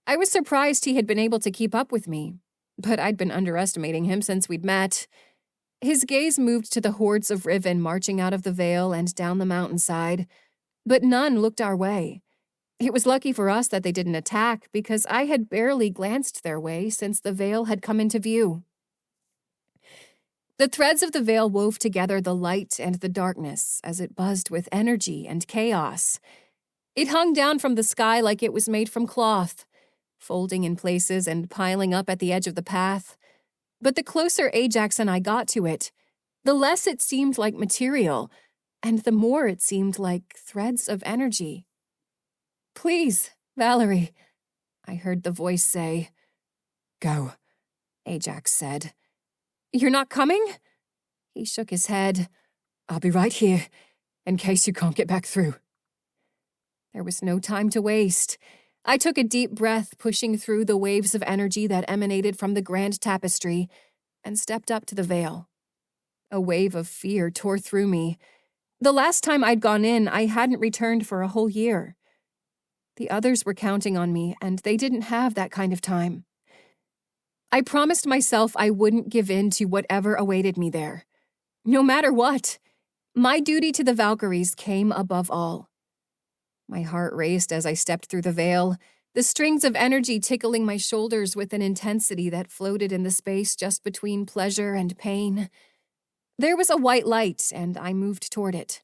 S4: I was surprised he had been able to keep up with me, but I'd been underestimating him since we'd met. His gaze moved to the hordes of Riven marching out of the Vale and down the mountainside, but none looked our way. It was lucky for us that they didn't attack, because I had barely glanced their way since the Vale had come into view. The threads of the Vale wove together the light and the darkness as it buzzed with energy and chaos. It hung down from the sky like it was made from cloth, folding in places and piling up at the edge of the path. But the closer Ajax and I got to it, the less it seemed like material, and the more it seemed like threads of energy. "Please, Valerie," I heard the voice say.
S6: "Go,"
S4: Ajax said. "You're not coming?" He shook his head.
S6: "I'll be right here, in case you can't get back through."
S4: There was no time to waste. I took a deep breath, pushing through the waves of energy that emanated from the grand tapestry, and stepped up to the veil. A wave of fear tore through me. The last time I'd gone in, I hadn't returned for a whole year. The others were counting on me, and they didn't have that kind of time. I promised myself I wouldn't give in to whatever awaited me there. No matter what, my duty to the Valkyries came above all. My heart raced as I stepped through the veil, the strings of energy tickling my shoulders with an intensity that floated in the space just between pleasure and pain. There was a white light, and I moved toward it.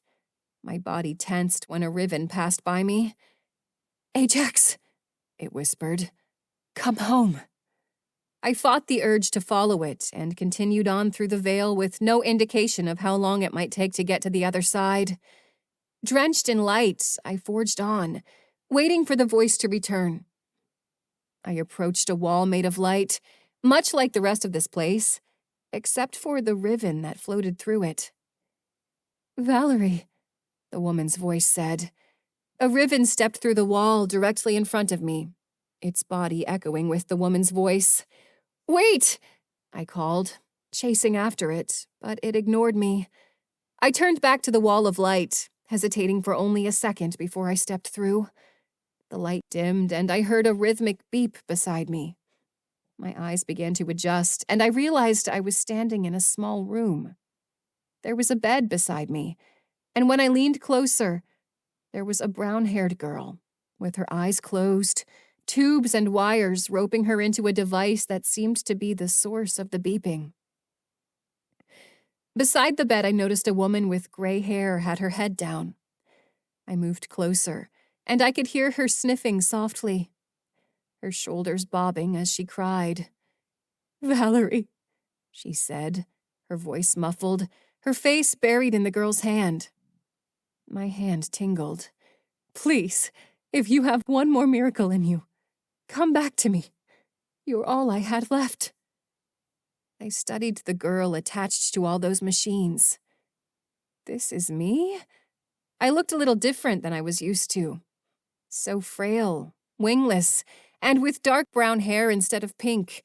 S4: My body tensed when a Riven passed by me. "Ajax," it whispered, "come home." I fought the urge to follow it and continued on through the veil with no indication of how long it might take to get to the other side. Drenched in light, I forged on, waiting for the voice to return. I approached a wall made of light, much like the rest of this place, except for the riven that floated through it. "Valerie," the woman's voice said. A riven stepped through the wall directly in front of me, its body echoing with the woman's voice. "Wait!" I called, chasing after it, but it ignored me. I turned back to the wall of light, hesitating for only a second before I stepped through. The light dimmed, and I heard a rhythmic beep beside me. My eyes began to adjust, and I realized I was standing in a small room. There was a bed beside me, and when I leaned closer, there was a brown-haired girl, with her eyes closed, tubes and wires roping her into a device that seemed to be the source of the beeping. Beside the bed, I noticed a woman with gray hair had her head down. I moved closer, and I could hear her sniffing softly, her shoulders bobbing as she cried. "Valerie," she said, her voice muffled, her face buried in the girl's hand. My hand tingled. "Please, if you have one more miracle in you, come back to me. You're all I had left." I studied the girl attached to all those machines. This is me? I looked a little different than I was used to. So frail, wingless, and with dark brown hair instead of pink.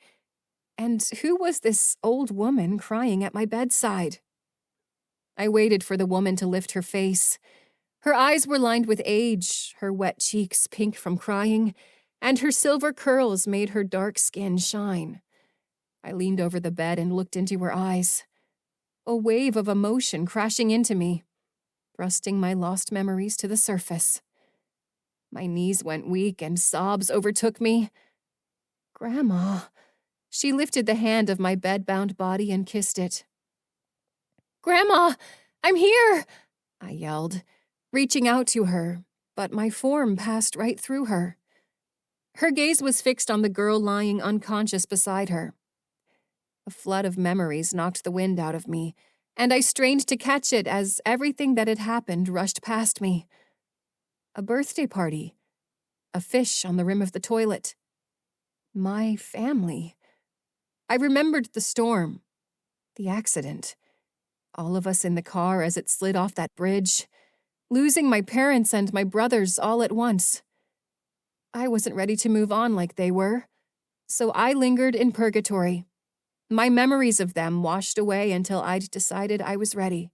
S4: And who was this old woman crying at my bedside? I waited for the woman to lift her face. Her eyes were lined with age, her wet cheeks pink from crying, and her silver curls made her dark skin shine. I leaned over the bed and looked into her eyes. A wave of emotion crashing into me, thrusting my lost memories to the surface. My knees went weak and sobs overtook me. "Grandma." She lifted the hand of my bed-bound body and kissed it. "Grandma, I'm here!" I yelled, reaching out to her, but my form passed right through her. Her gaze was fixed on the girl lying unconscious beside her. A flood of memories knocked the wind out of me, and I strained to catch it as everything that had happened rushed past me. A birthday party, a fish on the rim of the toilet, my family. I remembered the storm, the accident, all of us in the car as it slid off that bridge, losing my parents and my brothers all at once. I wasn't ready to move on like they were, so I lingered in Purgatory. My memories of them washed away until I'd decided I was ready.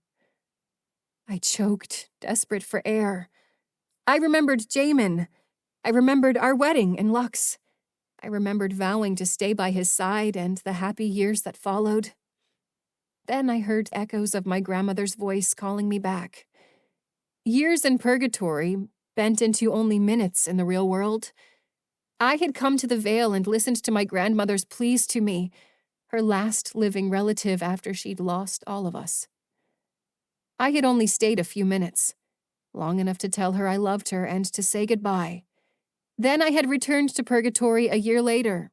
S4: I choked, desperate for air. I remembered Jaemin. I remembered our wedding in Lux. I remembered vowing to stay by his side and the happy years that followed. Then I heard echoes of my grandmother's voice calling me back. Years in Purgatory, bent into only minutes in the real world. I had come to the Vale and listened to my grandmother's pleas to me, her last living relative after she'd lost all of us. I had only stayed a few minutes, long enough to tell her I loved her and to say goodbye. Then I had returned to Purgatory a year later,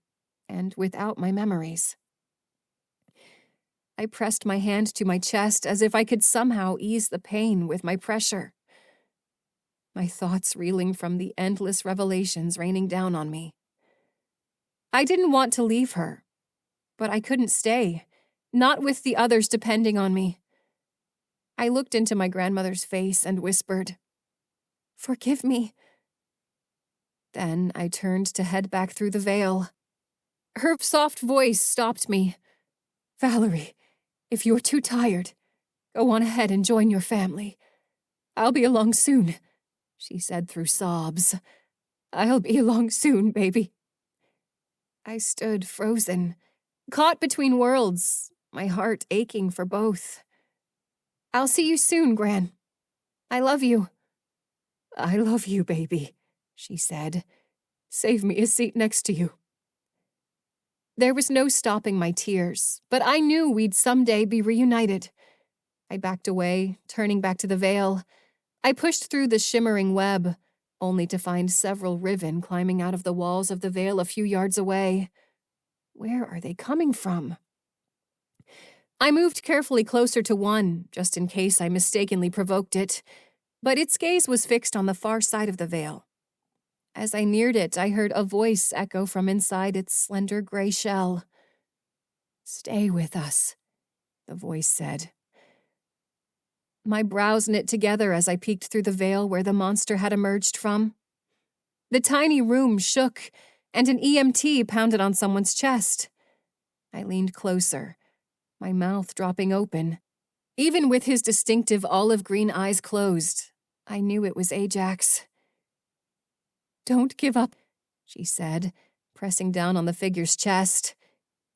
S4: and without my memories. I pressed my hand to my chest as if I could somehow ease the pain with my pressure. My thoughts reeling from the endless revelations raining down on me. I didn't want to leave her, but I couldn't stay, not with the others depending on me. I looked into my grandmother's face and whispered, "Forgive me." Then I turned to head back through the veil. Her soft voice stopped me.
S5: Valerie, if you're too tired, go on ahead and join your family. I'll be along soon, she said through sobs. I'll be along soon, baby. I stood frozen, caught between worlds, my heart aching for both. I'll see you soon, Gran. I love you. I love you, baby, she said. Save me a seat next to you. There was no stopping my tears, but I knew we'd someday be reunited. I backed away, turning back to the veil. I pushed through the shimmering web, only to find several Riven climbing out of the walls of the veil a few yards away. Where are they coming from? I moved carefully closer to one, just in case I mistakenly provoked it, but its gaze was fixed on the far side of the veil. As I neared it, I heard a voice echo from inside its slender gray shell. "Stay with us," the voice said. My brows knit together as I peeked through the veil where the monster had emerged from. The tiny room shook, and an EMT pounded on someone's chest. I leaned closer, my mouth dropping open. Even with his distinctive olive-green eyes closed, I knew it was Ajax. "Don't give up," she said, pressing down on the figure's chest.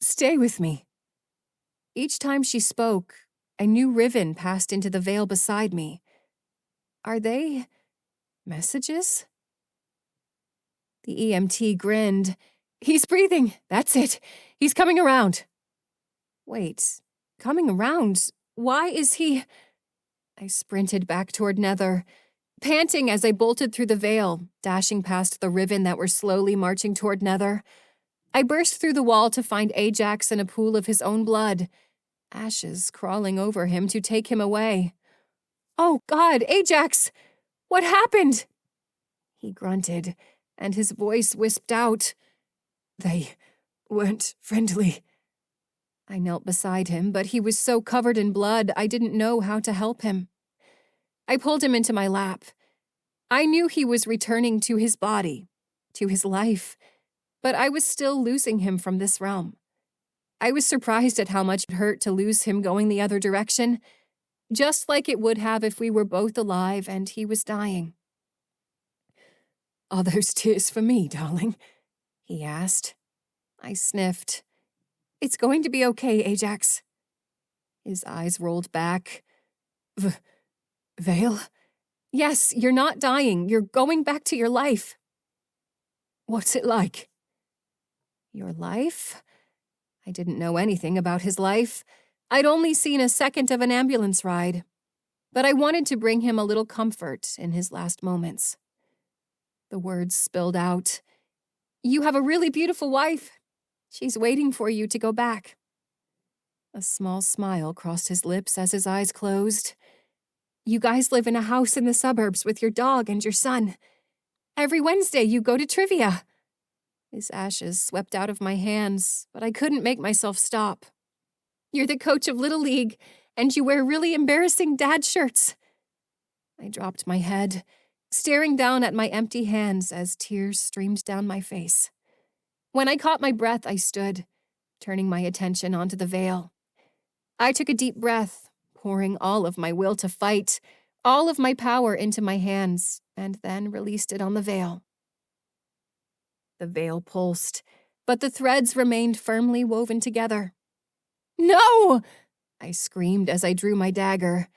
S5: "Stay with me." Each time she spoke, a new Riven passed into the veil beside me. Are they messages? The EMT grinned. "He's breathing. That's it. He's coming around." Wait, coming around? Why is he... I sprinted back toward Nether, panting as I bolted through the veil, dashing past the Riven that were slowly marching toward Nether. I burst through the wall to find Ajax in a pool of his own blood, ashes crawling over him to take him away. "Oh, God, Ajax! What happened?" He grunted, and his voice wisped out. "They weren't friendly." I knelt beside him, but he was so covered in blood I didn't know how to help him. I pulled him into my lap. I knew he was returning to his body, to his life, but I was still losing him from this realm. I was surprised at how much it hurt to lose him going the other direction, just like it would have if we were both alive and he was dying. "Are those tears for me, darling?" he asked. I sniffed. "It's going to be okay, Ajax." His eyes rolled back. Veil? "Yes, you're not dying. You're going back to your life." "What's it like?" "Your life?" I didn't know anything about his life. I'd only seen a second of an ambulance ride. But I wanted to bring him a little comfort in his last moments. The words spilled out. "You have a really beautiful wife. She's waiting for you to go back." A small smile crossed his lips as his eyes closed. "You guys live in a house in the suburbs with your dog and your son. Every Wednesday you go to trivia." His ashes swept out of my hands, but I couldn't make myself stop. "You're the coach of Little League, and you wear really embarrassing dad shirts." I dropped my head, staring down at my empty hands as tears streamed down my face. When I caught my breath, I stood, turning my attention onto the veil. I took a deep breath, pouring all of my will to fight, all of my power into my hands, and then released it on the veil. The veil pulsed, but the threads remained firmly woven together. "No!" I screamed as I drew my dagger.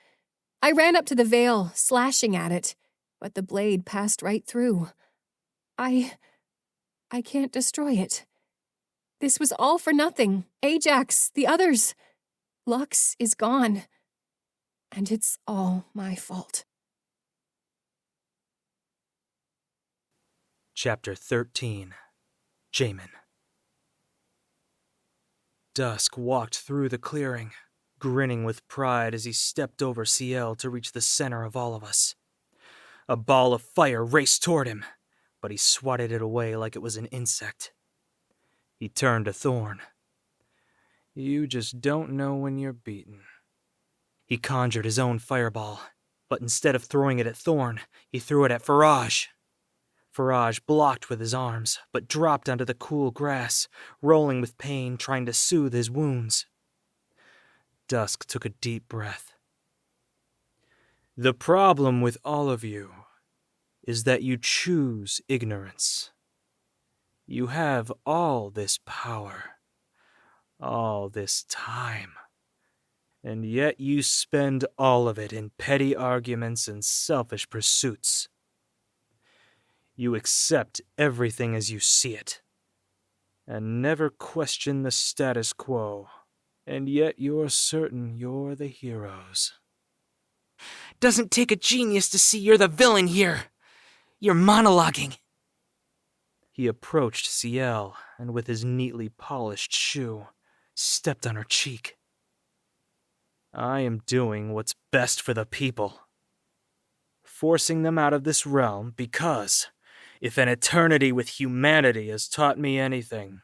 S5: I ran up to the veil, slashing at it, but the blade passed right through. I can't destroy it. This was all for nothing. Ajax, the others. Lux is gone. And it's all my fault.
S2: Chapter 13. Jaemin. Dusk walked through the clearing, grinning with pride as he stepped over Ciel to reach the center of all of us. A ball of fire raced toward him, but he swatted it away like it was an insect. He turned to Thorn. "You just don't know when you're beaten." He conjured his own fireball, but instead of throwing it at Thorn, he threw it at Faraj. Faraj blocked with his arms, but dropped onto the cool grass, rolling with pain, trying to soothe his wounds. Dusk took a deep breath. The problem with all of you is that you choose ignorance. You have all this power, all this time, and yet you spend all of it in petty arguments and selfish pursuits. You accept everything as you see it, and never question the status quo, and yet you're certain you're the heroes.
S7: Doesn't take a genius to see you're the villain here. You're monologuing.
S2: He approached Ciel, and with his neatly polished shoe, stepped on her cheek. I am doing what's best for the people. Forcing them out of this realm because, if an eternity with humanity has taught me anything,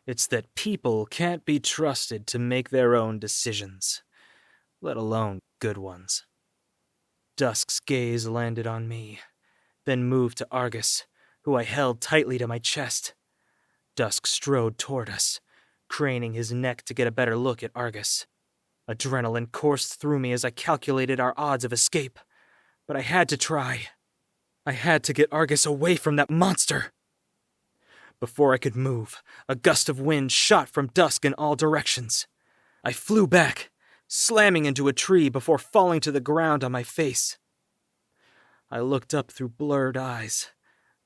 S2: it's that people can't be trusted to make their own decisions, let alone good ones. Dusk's gaze landed on me, then moved to Argus, who I held tightly to my chest. Dusk strode toward us, craning his neck to get a better look at Argus. Adrenaline coursed through me as I calculated our odds of escape, but I had to try. I had to get Argus away from that monster. Before I could move, a gust of wind shot from Dusk in all directions. I flew back, slamming into a tree before falling to the ground on my face. I looked up through blurred eyes.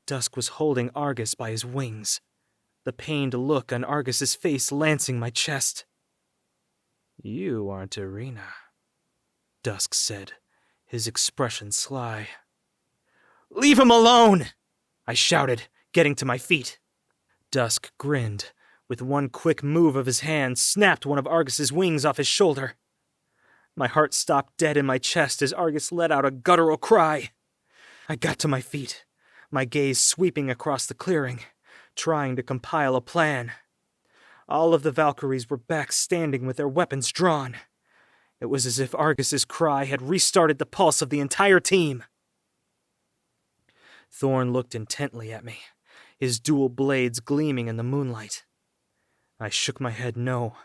S2: Dusk was holding Argus by his wings, the pained look on Argus's face lancing my chest. You aren't Irina, Dusk said, his expression sly. Leave him alone! I shouted, getting to my feet. Dusk grinned. With one quick move of his hand, snapped one of Argus's wings off his shoulder. My heart stopped dead in my chest as Argus let out a guttural cry. I got to my feet, my gaze sweeping across the clearing, trying to compile a plan. All of the Valkyries were back standing with their weapons drawn. It was as if Argus's cry had restarted the pulse of the entire team. Thorn looked intently at me, his dual blades gleaming in the moonlight. I shook my head no.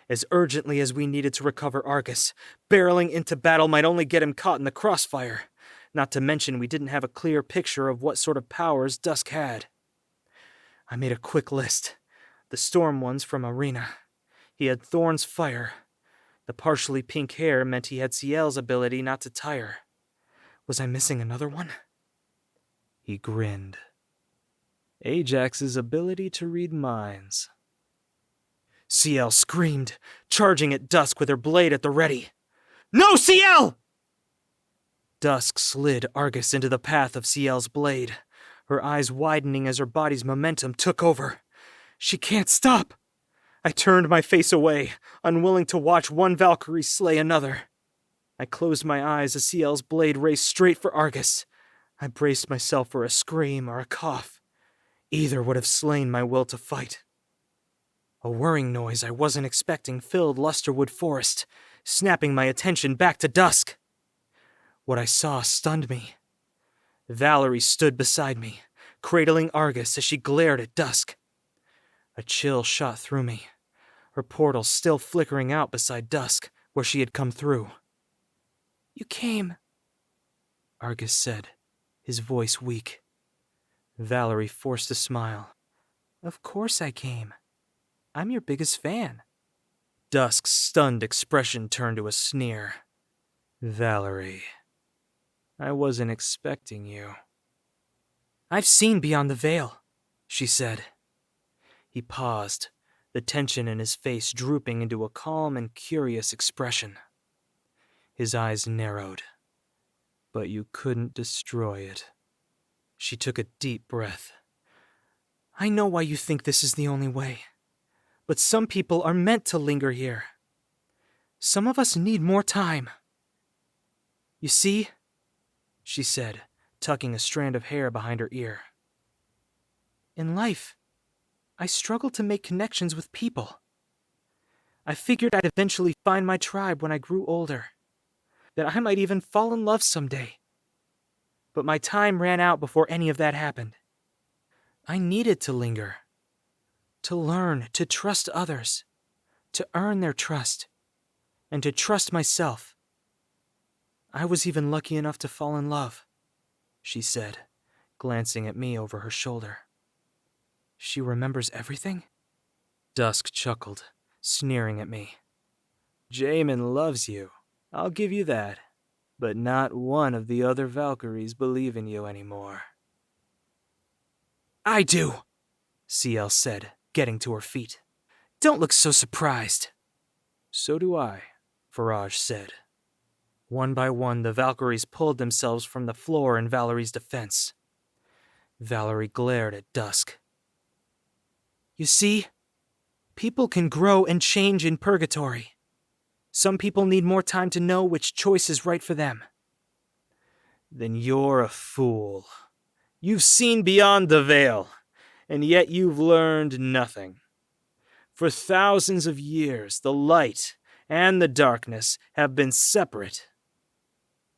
S2: As urgently as we needed to recover Argus, barreling into battle might only get him caught in the crossfire, not to mention we didn't have a clear picture of what sort of powers Dusk had. I made a quick list. The storm ones from Irina. He had Thorn's fire. The partially pink hair meant he had Ciel's ability not to tire. Was I missing another one? He grinned. Ajax's ability to read minds. Ciel screamed, charging at Dusk with her blade at the ready. No, Ciel! Dusk slid Argus into the path of Ciel's blade, her eyes widening as her body's momentum took over. She can't stop! I turned my face away, unwilling to watch one Valkyrie slay another. I closed my eyes as Ciel's blade raced straight for Argus. I braced myself for a scream or a cough. Either would have slain my will to fight. A whirring noise I wasn't expecting filled Lusterwood Forest, snapping my attention back to Dusk. What I saw stunned me. Valerie stood beside me, cradling Argus as she glared at Dusk. A chill shot through me, her portal still flickering out beside Dusk, where she had come through. You came, Argus said, his voice weak. Valerie forced a smile. Of course I came. I'm your biggest fan. Dusk's stunned expression turned to a sneer. Valerie, I wasn't expecting you. I've seen beyond the veil, she said. He paused, the tension in his face drooping into a calm and curious expression. His eyes narrowed. But you couldn't destroy it. She took a deep breath. I know why you think this is the only way. But some people are meant to linger here. Some of us need more time. You see, she said, tucking a strand of hair behind her ear. In life, I struggled to make connections with people. I figured I'd eventually find my tribe when I grew older, that I might even fall in love someday. but my time ran out before any of that happened. I needed to linger, to learn to trust others, to earn their trust, and to trust myself. I was even lucky enough to fall in love, she said, glancing at me over her shoulder. She remembers everything? Dusk chuckled, sneering at me. Jaemin loves you, I'll give you that, but not one of the other Valkyries believe in you anymore. I do, CL said, getting to her feet. Don't look so surprised. So do I, Faraj said. One by one, the Valkyries pulled themselves from the floor in Valerie's defense. Valerie glared at Dusk. You see, people can grow and change in Purgatory. Some people need more time to know which choice is right for them. Then you're a fool. You've seen beyond the veil, and yet you've learned nothing. For thousands of years, the light and the darkness have been separate.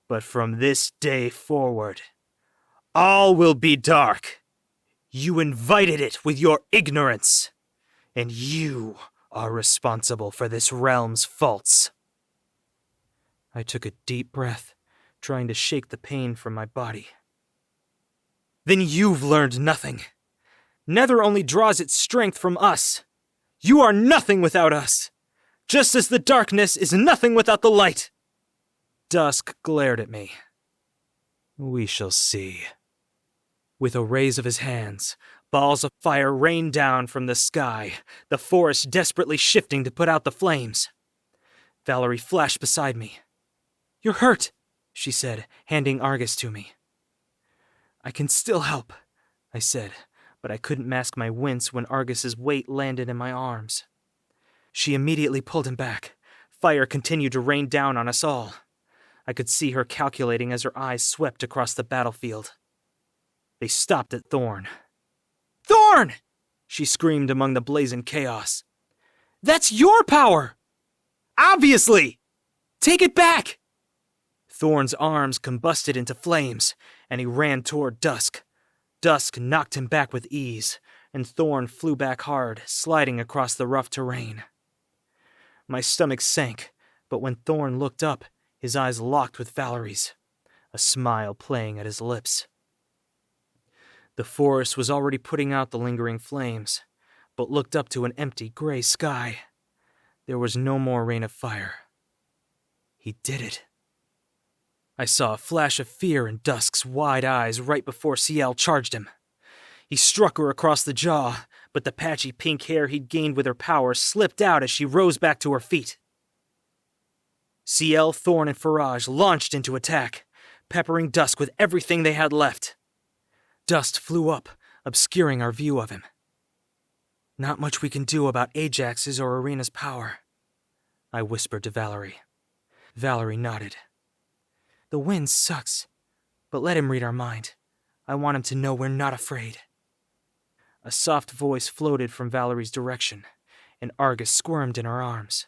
S2: But from this day forward, all will be dark. You invited it with your ignorance, and you are responsible for this realm's faults. I took a deep breath, trying to shake the pain from my body. Then you've learned nothing. Nether only draws its strength from us. You are nothing without us, just as the darkness is nothing without the light. Dusk glared at me. We shall see. With a raise of his hands, balls of fire rained down from the sky, the forest desperately shifting to put out the flames. Valerie flashed beside me. You're hurt, she said, handing Argus to me. I can still help, I said, but I couldn't mask my wince when Argus's weight landed in my arms. She immediately pulled him back. Fire continued to rain down on us all. I could see her calculating as her eyes swept across the battlefield. They stopped at Thorn. Thorn! She screamed among the blazing chaos. That's your power! Obviously! Take it back! Thorn's arms combusted into flames, and he ran toward Dusk. Dusk knocked him back with ease, and Thorn flew back hard, sliding across the rough terrain. My stomach sank, but when Thorn looked up, his eyes locked with Valerie's, a smile playing at his lips. The forest was already putting out the lingering flames, but looked up to an empty gray sky. There was no more rain of fire. He did it. I saw a flash of fear in Dusk's wide eyes right before CL charged him. He struck her across the jaw, but the patchy pink hair he'd gained with her power slipped out as she rose back to her feet. CL, Thorn, and Faraj launched into attack, peppering Dusk with everything they had left. Dust flew up, obscuring our view of him. Not much we can do about Ajax's or Arena's power, I whispered to Valerie. Valerie nodded. The wind sucks, but let him read our mind. I want him to know we're not afraid. A soft voice floated from Valerie's direction, and Argus squirmed in her arms.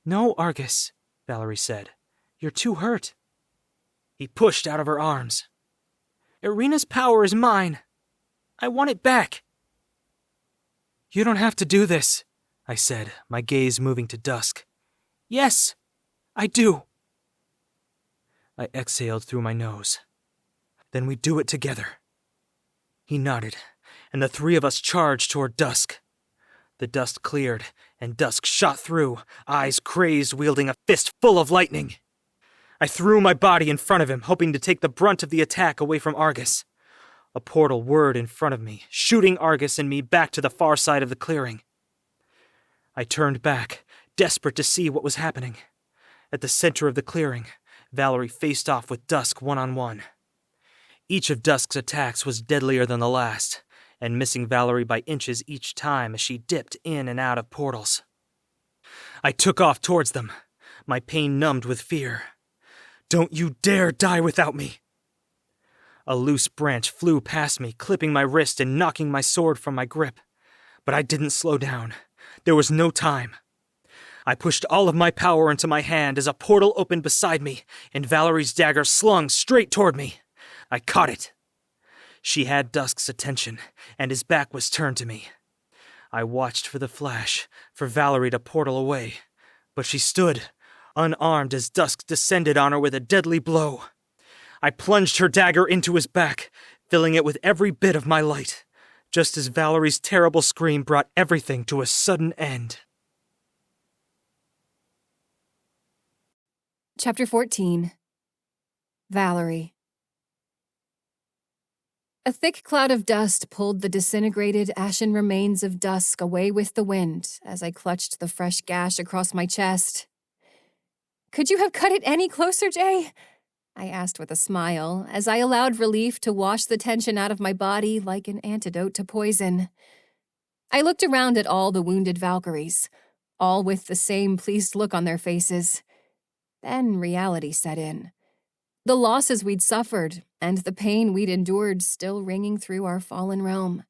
S2: No, Argus, Valerie said. You're too hurt. He pushed out of her arms. Arena's power is mine. I want it back. You don't have to do this, I said, my gaze moving to Dusk. Yes, I do. I exhaled through my nose. Then we do it together. He nodded, and the three of us charged toward Dusk. The dust cleared, and Dusk shot through, eyes crazed, wielding a fist full of lightning. I threw my body in front of him, hoping to take the brunt of the attack away from Argus. A portal whirred in front of me, shooting Argus and me back to the far side of the clearing. I turned back, desperate to see what was happening. At the center of the clearing, Valerie faced off with Dusk one-on-one. Each of Dusk's attacks was deadlier than the last, and missing Valerie by inches each time as she dipped in and out of portals. I took off towards them, my pain numbed with fear. Don't you dare die without me! A loose branch flew past me, clipping my wrist and knocking my sword from my grip. But I didn't slow down. There was no time. I pushed all of my power into my hand as a portal opened beside me, and Valerie's dagger slung straight toward me. I caught it. She had Dusk's attention, and his back was turned to me. I watched for the flash, for Valerie to portal away, but she stood, unarmed as Dusk descended on her with a deadly blow. I plunged her dagger into his back, filling it with every bit of my light, just as Valerie's terrible scream brought everything to a sudden end.
S4: Chapter 14. Valerie. A thick cloud of dust pulled the disintegrated, ashen remains of Dusk away with the wind as I clutched the fresh gash across my chest. "Could you have cut it any closer, Jay?" I asked with a smile as I allowed relief to wash the tension out of my body like an antidote to poison. I looked around at all the wounded Valkyries, all with the same pleased look on their faces. Then reality set in. The losses we'd suffered and the pain we'd endured still ringing through our fallen realm.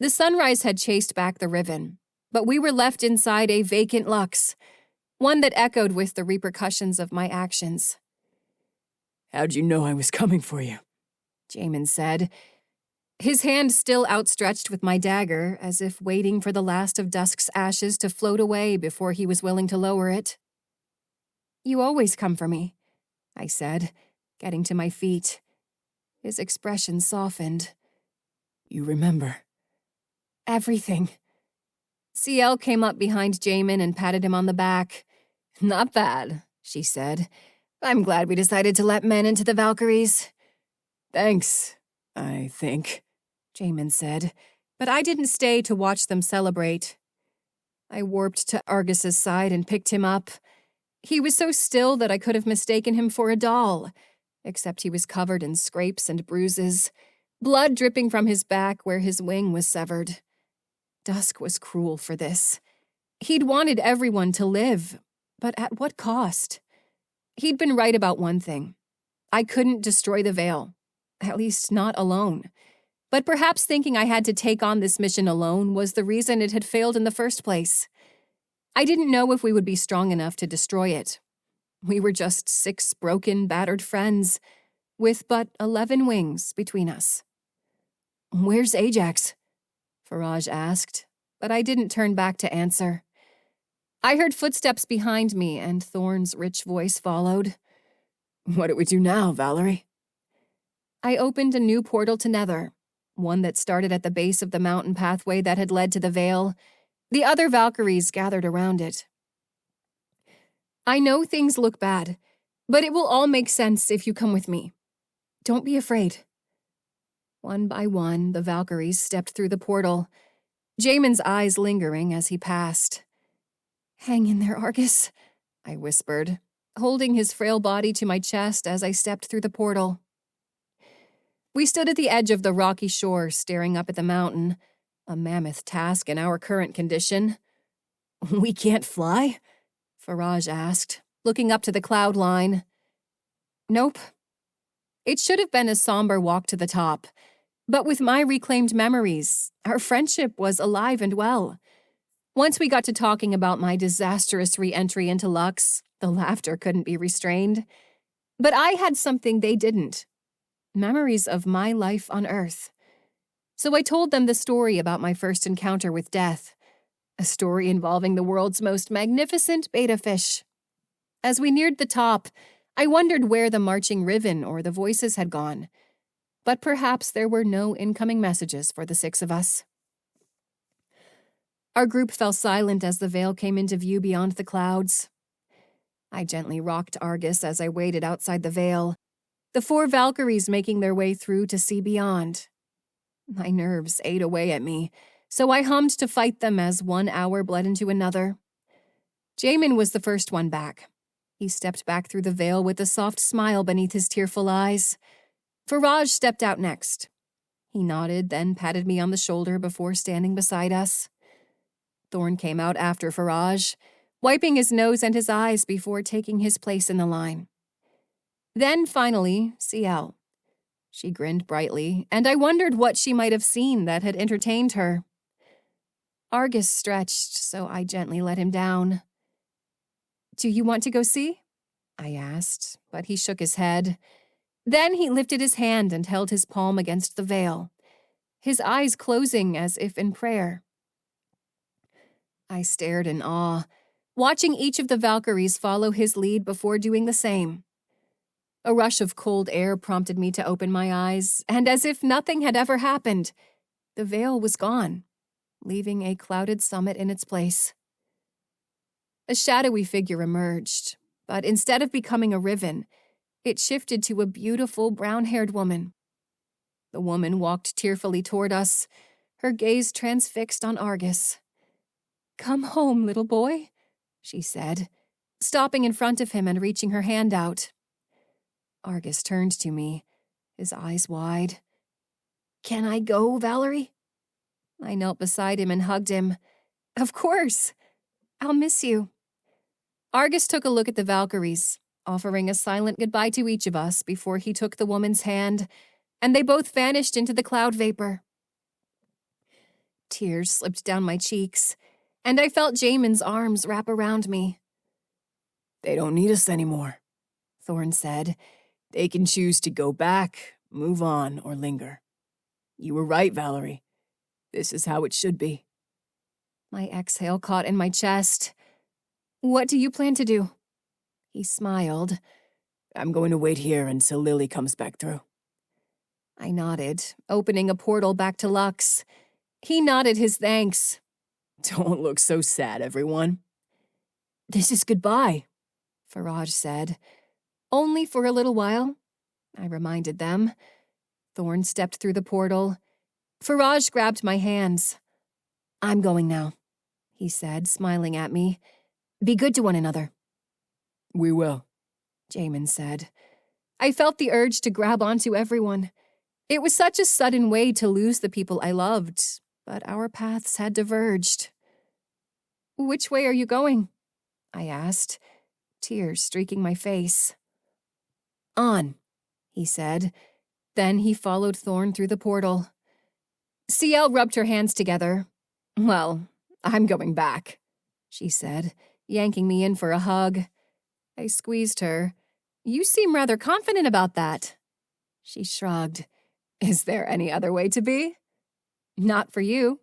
S4: The sunrise had chased back the Riven, but we were left inside a vacant Lux, one that echoed with the repercussions of my actions.
S6: "How'd you know I was coming for you?"
S4: Jaemin said, his hand still outstretched with my dagger, as if waiting for the last of Dusk's ashes to float away before he was willing to lower it. "You always come for me," I said, getting to my feet. His expression softened.
S6: "You remember?"
S4: "Everything." CL came up behind Jaemin and patted him on the back. "Not bad," she said. "I'm glad we decided to let men into the Valkyries."
S6: "Thanks, I think,"
S4: Jaemin said, but I didn't stay to watch them celebrate. I warped to Argus's side and picked him up. He was so still that I could have mistaken him for a doll, except he was covered in scrapes and bruises, blood dripping from his back where his wing was severed. Dusk was cruel for this. He'd wanted everyone to live, but at what cost? He'd been right about one thing. I couldn't destroy the Veil, at least not alone. But perhaps thinking I had to take on this mission alone was the reason it had failed in the first place. I didn't know if we would be strong enough to destroy it. We were just 6 broken, battered friends, with but 11 wings between us. "Where's Ajax?" Faraj asked, but I didn't turn back to answer. I heard footsteps behind me, and Thorn's rich voice followed.
S6: "What do we do now, Valerie?"
S4: I opened a new portal to Nether, one that started at the base of the mountain pathway that had led to the Veil. The other Valkyries gathered around it. "I know things look bad, but it will all make sense if you come with me. Don't be afraid." One by one, the Valkyries stepped through the portal, Jaemin's eyes lingering as he passed. "Hang in there, Argus," I whispered, holding his frail body to my chest as I stepped through the portal. We stood at the edge of the rocky shore, staring up at the mountain, a mammoth task in our current condition.
S6: "We can't fly?"
S4: Faraj asked, looking up to the cloud line. "Nope." It should have been a somber walk to the top, but with my reclaimed memories, our friendship was alive and well. Once we got to talking about my disastrous re-entry into Lux, the laughter couldn't be restrained. But I had something they didn't. Memories of my life on Earth. So I told them the story about my first encounter with death, a story involving the world's most magnificent betta fish. As we neared the top, I wondered where the marching Riven or the voices had gone, but perhaps there were no incoming messages for the 6 of us. Our group fell silent as the Veil came into view beyond the clouds. I gently rocked Argus as I waited outside the Veil, the 4 Valkyries making their way through to see beyond. My nerves ate away at me, so I hummed to fight them as 1 hour bled into another. Jaemin was the first one back. He stepped back through the Veil with a soft smile beneath his tearful eyes. Faraj stepped out next. He nodded, then patted me on the shoulder before standing beside us. Thorn came out after Faraj, wiping his nose and his eyes before taking his place in the line. Then, finally, CL. She grinned brightly, and I wondered what she might have seen that had entertained her. Argus stretched, so I gently let him down. "Do you want to go see?" I asked, but he shook his head. Then he lifted his hand and held his palm against the veil, his eyes closing as if in prayer. I stared in awe, watching each of the Valkyries follow his lead before doing the same. A rush of cold air prompted me to open my eyes, and as if nothing had ever happened, the veil was gone, leaving a clouded summit in its place. A shadowy figure emerged, but instead of becoming a riven, it shifted to a beautiful brown-haired woman. The woman walked tearfully toward us, her gaze transfixed on Argus. "Come home, little boy," she said, stopping in front of him and reaching her hand out. Argus turned to me, his eyes wide. "Can I go, Valerie?" I knelt beside him and hugged him. "Of course. I'll miss you." Argus took a look at the Valkyries, offering a silent goodbye to each of us before he took the woman's hand, and they both vanished into the cloud vapor. Tears slipped down my cheeks, and I felt Jaemin's arms wrap around me.
S6: "They don't need us anymore," Thorn said. "They can choose to go back, move on, or linger. You were right, Valerie. This is how it should be."
S4: My exhale caught in my chest. "What do you plan to do?" He smiled.
S6: "I'm going to wait here until Lily comes back through."
S4: I nodded, opening a portal back to Lux. He nodded his thanks.
S6: "Don't look so sad, everyone. This is goodbye,"
S4: Faraj said. "Only for a little while," I reminded them. Thorn stepped through the portal. Faraj grabbed my hands. "I'm going now," he said, smiling at me. "Be good to one another."
S6: "We will,"
S4: Jaemin said. I felt the urge to grab onto everyone. It was such a sudden way to lose the people I loved, but our paths had diverged. "Which way are you going?" I asked, tears streaking my face. "On," he said. Then he followed Thorn through the portal. Ciel rubbed her hands together. "Well, I'm going back," she said, yanking me in for a hug. I squeezed her. "You seem rather confident about that." She shrugged. "Is there any other way to be?" "Not for you,"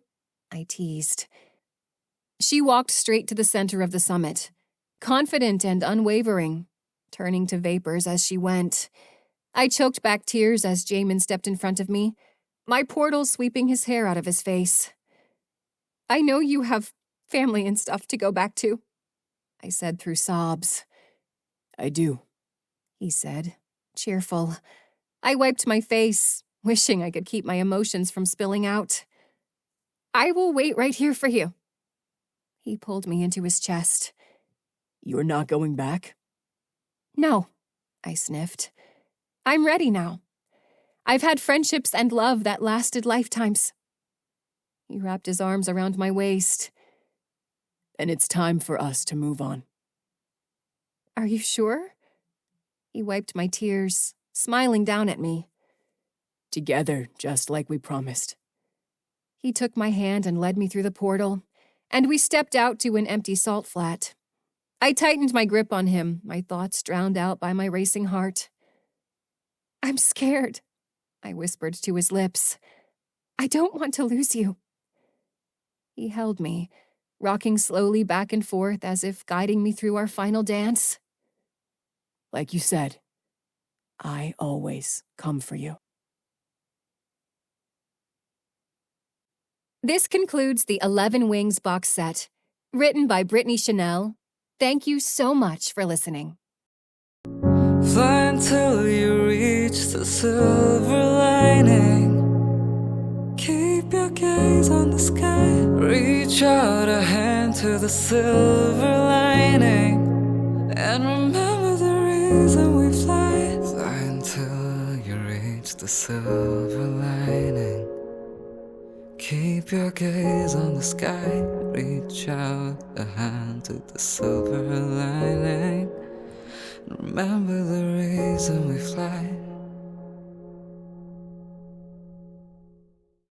S4: I teased. She walked straight to the center of the summit, confident and unwavering, turning to vapors as she went. I choked back tears as Jaemin stepped in front of me, my portal sweeping his hair out of his face. "I know you have family and stuff to go back to," I said through sobs.
S6: "I do,"
S4: he said, cheerful. I wiped my face, wishing I could keep my emotions from spilling out. "I will wait right here for you." He pulled me into his chest.
S6: "You're not going back?"
S4: "No," I sniffed. "I'm ready now. I've had friendships and love that lasted lifetimes." He wrapped his arms around my waist.
S6: "And it's time for us to move on."
S4: "Are you sure?" He wiped my tears, smiling down at me.
S6: "Together, just like we promised."
S4: He took my hand and led me through the portal, and we stepped out to an empty salt flat. I tightened my grip on him, my thoughts drowned out by my racing heart. "I'm scared," I whispered to his lips. "I don't want to lose you." He held me, rocking slowly back and forth as if guiding me through our final dance.
S6: "Like you said, I always come for you."
S4: This concludes the 11 Wings box set, written by Brittni Chenelle. Thank you so much for listening.
S1: Fly until you reach the silver lining. Keep your gaze on the sky. Reach out a hand to the silver lining. And remember the reason we fly. Fly until you reach the silver lining. Keep your gaze on the sky. Reach out a hand to the silver lining. Remember the reason we fly.